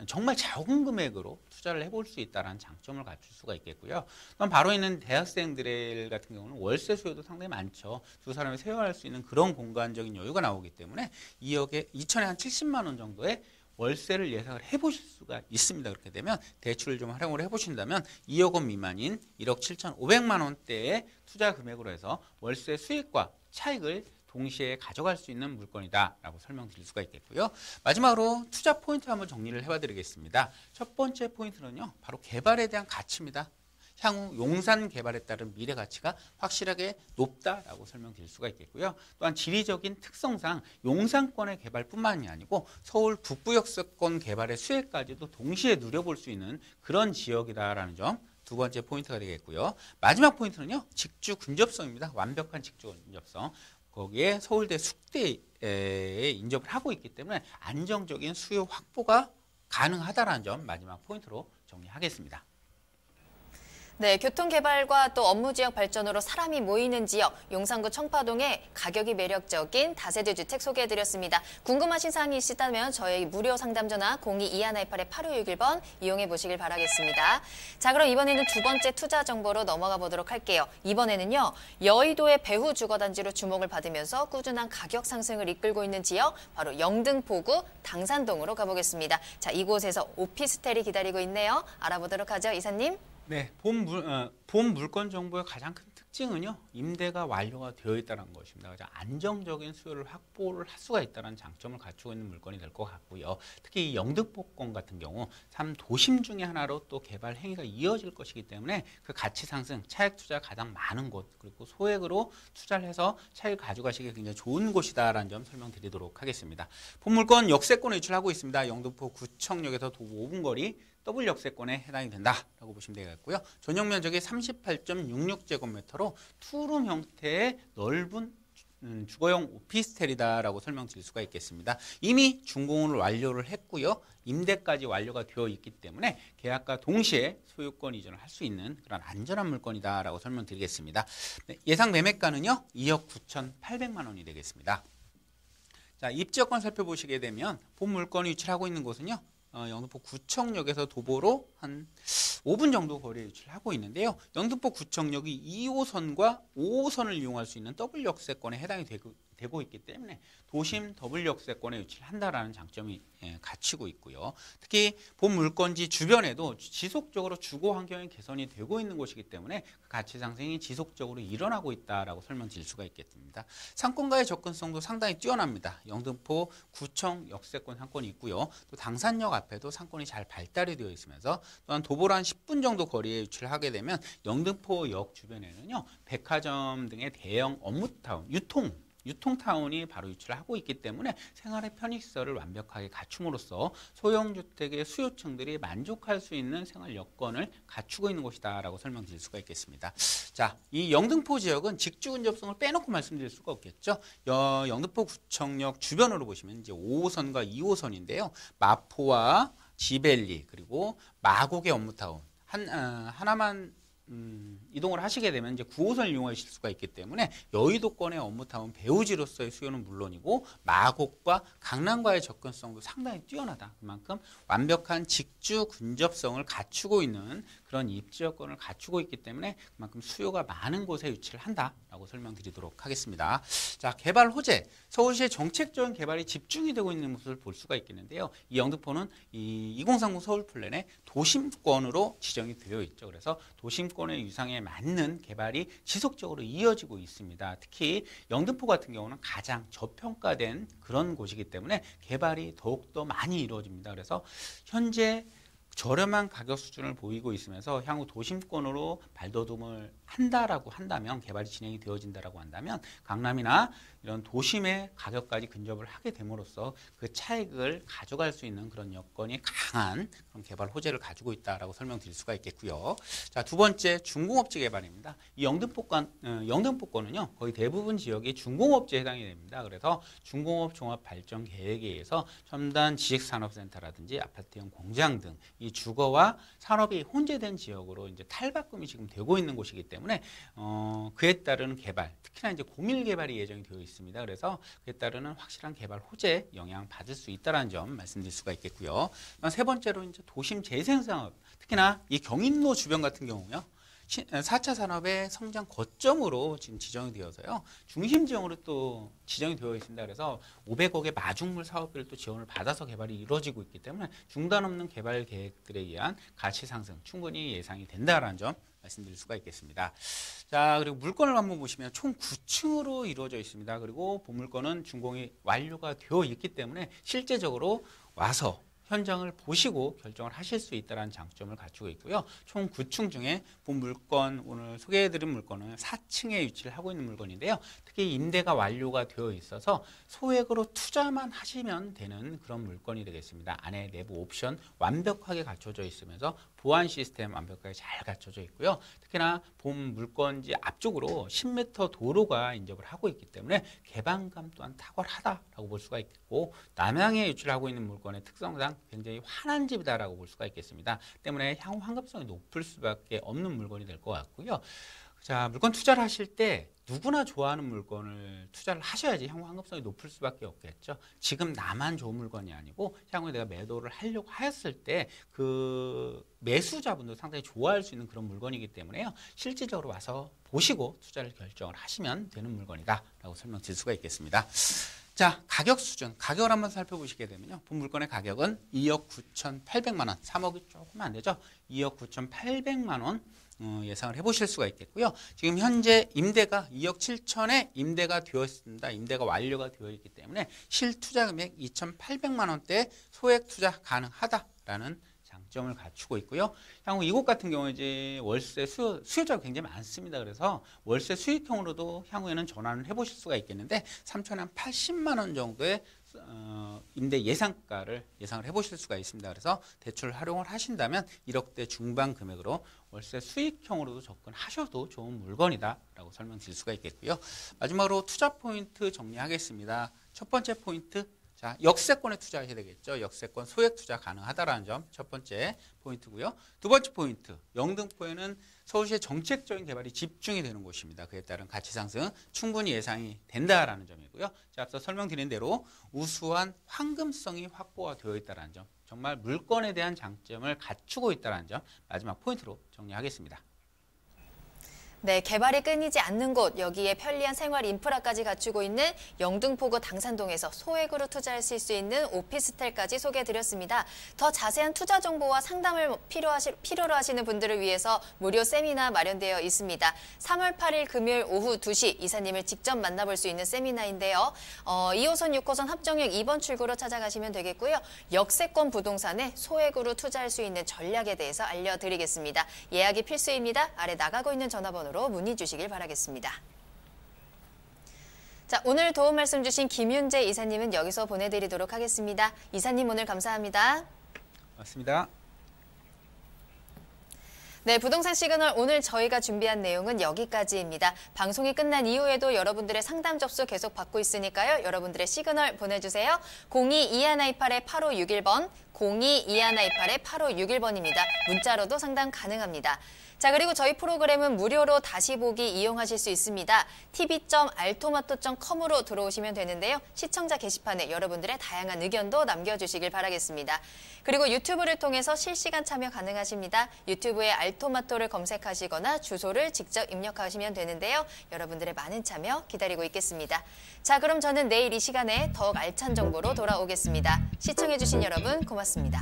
정말 작은 금액으로 투자를 해볼 수 있다는 장점을 갖출 수가 있겠고요. 또한 바로 있는 대학생들 같은 경우는 월세 수요도 상당히 많죠. 두 사람이 세워할 수 있는 그런 공간적인 여유가 나오기 때문에 2억에 2천에 한 70만 원 정도의 월세를 예상을 해보실 수가 있습니다. 그렇게 되면 대출을 좀 활용을 해보신다면 2억 원 미만인 1억 7,500만 원대의 투자 금액으로 해서 월세 수익과 차익을 동시에 가져갈 수 있는 물건이다라고 설명드릴 수가 있겠고요. 마지막으로 투자 포인트 한번 정리를 해봐드리겠습니다. 첫 번째 포인트는요, 바로 개발에 대한 가치입니다. 향후 용산 개발에 따른 미래 가치가 확실하게 높다라고 설명드릴 수가 있겠고요. 또한 지리적인 특성상 용산권의 개발뿐만이 아니고 서울 북부역세권 개발의 수혜까지도 동시에 누려볼 수 있는 그런 지역이다라는 점. 두 번째 포인트가 되겠고요. 마지막 포인트는요, 직주 근접성입니다. 완벽한 직주 근접성. 거기에 서울대 숙대에 인접을 하고 있기 때문에 안정적인 수요 확보가 가능하다는 점 마지막 포인트로 정리하겠습니다. 네, 교통개발과 또 업무지역 발전으로 사람이 모이는 지역, 용산구 청파동의 가격이 매력적인 다세대 주택 소개해드렸습니다. 궁금하신 사항이 있으시다면 저희 무료 상담 전화 02-2128-8561번 이용해 보시길 바라겠습니다. 자, 그럼 이번에는 두 번째 투자 정보로 넘어가 보도록 할게요. 이번에는요, 여의도의 배후 주거단지로 주목을 받으면서 꾸준한 가격 상승을 이끌고 있는 지역, 바로 영등포구 당산동으로 가보겠습니다. 자, 이곳에서 오피스텔이 기다리고 있네요. 알아보도록 하죠, 이사님. 네, 본 물건 정보의 가장 큰 특징은요, 임대가 완료가 되어 있다는 것입니다. 가장 안정적인 수요를 확보를 할 수가 있다는 장점을 갖추고 있는 물건이 될 것 같고요. 특히 이 영등포권 같은 경우 3도심 중에 하나로 또 개발 행위가 이어질 것이기 때문에 그 가치 상승, 차익 투자가 가장 많은 곳, 그리고 소액으로 투자를 해서 차익을 가져가시기 굉장히 좋은 곳이다라는 점 설명드리도록 하겠습니다. 본 물건 역세권에 위치하고 있습니다. 영등포 구청역에서 도보 5분 거리, 더블 역세권에 해당이 된다라고 보시면 되겠고요. 전용 면적이 38.66제곱미터로 투룸 형태의 넓은 주거용 오피스텔이다라고 설명드릴 수가 있겠습니다. 이미 준공을 완료를 했고요. 임대까지 완료가 되어 있기 때문에 계약과 동시에 소유권 이전을 할 수 있는 그런 안전한 물건이다라고 설명드리겠습니다. 네, 예상 매매가는요, 2억 9,800만 원이 되겠습니다. 자, 입지여건 살펴보시게 되면 본 물건이 위치하고 있는 곳은요, 영등포 구청역에서 도보로 한 5분 정도 거리에 위치를 하고 있는데요. 영등포 구청역이 2호선과 5호선을 이용할 수 있는 더블 역세권에 해당이 되고 있기 때문에 도심 더블 역세권에 위치를 한다라는 장점이 갖추고 있고요. 특히 본 물건지 주변에도 지속적으로 주거 환경이 개선이 되고 있는 곳이기 때문에 그 가치 상승이 지속적으로 일어나고 있다라고 설명드릴 수가 있겠습니다. 상권과의 접근성도 상당히 뛰어납니다. 영등포 구청 역세권 상권이 있고요. 또 당산역 앞에도 상권이 잘 발달이 되어 있으면서 또한 도보로 한 10분 정도 거리에 위치를 하게 되면 영등포역 주변에는요, 백화점 등의 대형 업무타운, 유통타운이 바로 위치를 하고 있기 때문에 생활의 편의시설을 완벽하게 갖춤으로써 소형주택의 수요층들이 만족할 수 있는 생활 여건을 갖추고 있는 곳이다라고 설명드릴 수가 있겠습니다. 자, 이 영등포 지역은 직주 근접성을 빼놓고 말씀드릴 수가 없겠죠. 영등포 구청역 주변으로 보시면 이제 5호선과 2호선인데요. 마포와 지벨리 그리고 마곡의 업무타운 하나만 이동을 하시게 되면 이제 9호선을 이용하실 수가 있기 때문에 여의도권의 업무타운 배우지로서의 수요는 물론이고 마곡과 강남과의 접근성도 상당히 뛰어나다. 그만큼 완벽한 직주 근접성을 갖추고 있는 그런 입지여건을 갖추고 있기 때문에 그만큼 수요가 많은 곳에 위치를 한다라고 설명드리도록 하겠습니다. 자, 개발 호재, 서울시의 정책적인 개발이 집중이 되고 있는 모습을 볼 수가 있겠는데요. 이 영등포는 이 2030 서울 플랜의 도심권으로 지정이 되어 있죠. 그래서 도심권의 유상에 맞는 개발이 지속적으로 이어지고 있습니다. 특히 영등포 같은 경우는 가장 저평가된 그런 곳이기 때문에 개발이 더욱더 많이 이루어집니다. 그래서 현재 저렴한 가격 수준을 보이고 있으면서 향후 도심권으로 발돋움을 한다라고 한다면, 개발이 진행이 되어진다라고 한다면 강남이나 이런 도심의 가격까지 근접을 하게 됨으로써 그 차익을 가져갈 수 있는 그런 여건이 강한 그런 개발 호재를 가지고 있다라고 설명드릴 수가 있겠고요. 자, 두 번째 중공업지 개발입니다. 이 영등포권은요 거의 대부분 지역이 중공업지에 해당이 됩니다. 그래서 중공업 종합 발전 계획에 의해서 첨단 지식산업센터라든지 아파트형 공장 등 이 주거와 산업이 혼재된 지역으로 이제 탈바꿈이 지금 되고 있는 곳이기 때문에 그에 따르는 개발, 특히나 이제 고밀 개발이 예정이 되어 있습니다. 그래서 그에 따르는 확실한 개발 호재 영향 받을 수 있다는 점 말씀드릴 수가 있겠고요. 세 번째로 이제 도심 재생 산업, 특히나 이 경인로 주변 같은 경우요. 4차 산업의 성장 거점으로 지금 지정이 되어서요. 중심 지역으로 또 지정이 되어 있습니다. 그래서 500억의 마중물 사업비를 또 지원을 받아서 개발이 이루어지고 있기 때문에 중단 없는 개발 계획들에 의한 가치 상승 충분히 예상이 된다라는 점 말씀드릴 수가 있겠습니다. 자, 그리고 물건을 한번 보시면 총 9층으로 이루어져 있습니다. 그리고 본물건은 준공이 완료가 되어 있기 때문에 실제적으로 와서 현장을 보시고 결정을 하실 수 있다는 장점을 갖추고 있고요. 총 9층 중에 본 물건, 오늘 소개해드린 물건은 4층에 위치를 하고 있는 물건인데요. 특히 임대가 완료가 되어 있어서 소액으로 투자만 하시면 되는 그런 물건이 되겠습니다. 안에 내부 옵션 완벽하게 갖춰져 있으면서 보안 시스템 완벽하게 잘 갖춰져 있고요. 특히나 본 물건지 앞쪽으로 10m 도로가 인접을 하고 있기 때문에 개방감 또한 탁월하다라고 볼 수가 있겠고, 남향에 위치를 하고 있는 물건의 특성상 굉장히 환한 집이다라고 볼 수가 있겠습니다. 때문에 향후 환급성이 높을 수밖에 없는 물건이 될 것 같고요. 자, 물건 투자를 하실 때 누구나 좋아하는 물건을 투자를 하셔야지 향후 환급성이 높을 수밖에 없겠죠. 지금 나만 좋은 물건이 아니고 향후에 내가 매도를 하려고 하였을 때 그 매수자분도 상당히 좋아할 수 있는 그런 물건이기 때문에요. 실질적으로 와서 보시고 투자를 결정을 하시면 되는 물건이다라고 설명드릴 수가 있겠습니다. 자, 가격 수준, 가격을 한번 살펴보시게 되면요. 본 물건의 가격은 2억 9,800만 원, 3억이 조금 안 되죠. 2억 9,800만 원 예상을 해보실 수가 있겠고요. 지금 현재 임대가 2억 7천에 임대가 되었습니다. 임대가 완료가 되어 있기 때문에 실투자 금액 2,800만 원대 소액 투자 가능하다라는 장점을 갖추고 있고요. 향후 이곳 같은 경우에 이제 월세 수요자가 굉장히 많습니다. 그래서 월세 수익형으로도 향후에는 전환을 해보실 수가 있겠는데 3천에 한 80만 원 정도의 임대 예상가를 예상을 해보실 수가 있습니다. 그래서 대출 활용을 하신다면 1억대 중반 금액으로 월세 수익형으로도 접근하셔도 좋은 물건이다라고 설명드릴 수가 있겠고요. 마지막으로 투자 포인트 정리하겠습니다. 첫 번째 포인트, 자, 역세권에 투자하셔야 되겠죠. 역세권 소액 투자 가능하다라는 점 첫 번째 포인트고요. 두 번째 포인트, 영등포에는 서울시의 정책적인 개발이 집중이 되는 곳입니다. 그에 따른 가치 상승 충분히 예상이 된다라는 점이고요. 자, 앞서 설명드린 대로 우수한 황금성이 확보가 되어 있다는 점, 정말 물건에 대한 장점을 갖추고 있다는 점 마지막 포인트로 정리하겠습니다. 네, 개발이 끊이지 않는 곳, 여기에 편리한 생활 인프라까지 갖추고 있는 영등포구 당산동에서 소액으로 투자하실 수 있는 오피스텔까지 소개해드렸습니다. 더 자세한 투자 정보와 상담을 필요로 하시는 분들을 위해서 무료 세미나 마련되어 있습니다. 3월 8일 금요일 오후 2시 이사님을 직접 만나볼 수 있는 세미나인데요. 2호선, 6호선 합정역 2번 출구로 찾아가시면 되겠고요. 역세권 부동산에 소액으로 투자할 수 있는 전략에 대해서 알려드리겠습니다. 예약이 필수입니다. 아래 나가고 있는 전화번호로 문의 주시길 바라겠습니다. 자, 오늘 도움 말씀 주신 김윤재 이사님은 여기서 보내드리도록 하겠습니다. 이사님 오늘 감사합니다. 고맙습니다. 네, 부동산 시그널 오늘 저희가 준비한 내용은 여기까지입니다. 방송이 끝난 이후에도 여러분들의 상담 접수 계속 받고 있으니까요. 여러분들의 시그널 보내주세요. 02-2128-8561번, 02-2128-8561번입니다. 문자로도 상담 가능합니다. 자, 그리고 저희 프로그램은 무료로 다시 보기 이용하실 수 있습니다. tv.altomato.com으로 들어오시면 되는데요. 시청자 게시판에 여러분들의 다양한 의견도 남겨주시길 바라겠습니다. 그리고 유튜브를 통해서 실시간 참여 가능하십니다. 유튜브에 알토마토를 검색하시거나 주소를 직접 입력하시면 되는데요. 여러분들의 많은 참여 기다리고 있겠습니다. 자, 그럼 저는 내일 이 시간에 더욱 알찬 정보로 돌아오겠습니다. 시청해주신 여러분 고맙습니다.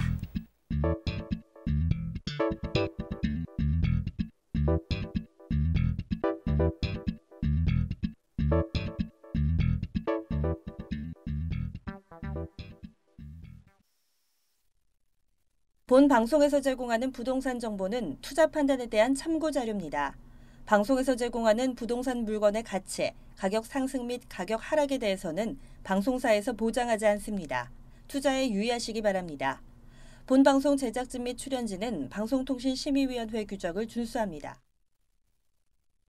본 방송에서 제공하는 부동산 정보는 투자 판단에 대한 참고 자료입니다. 방송에서 제공하는 부동산 물건의 가치, 가격 상승 및 가격 하락에 대해서는 방송사에서 보장하지 않습니다. 투자에 유의하시기 바랍니다. 본 방송 제작진 및 출연진은 방송통신심의위원회 규정을 준수합니다.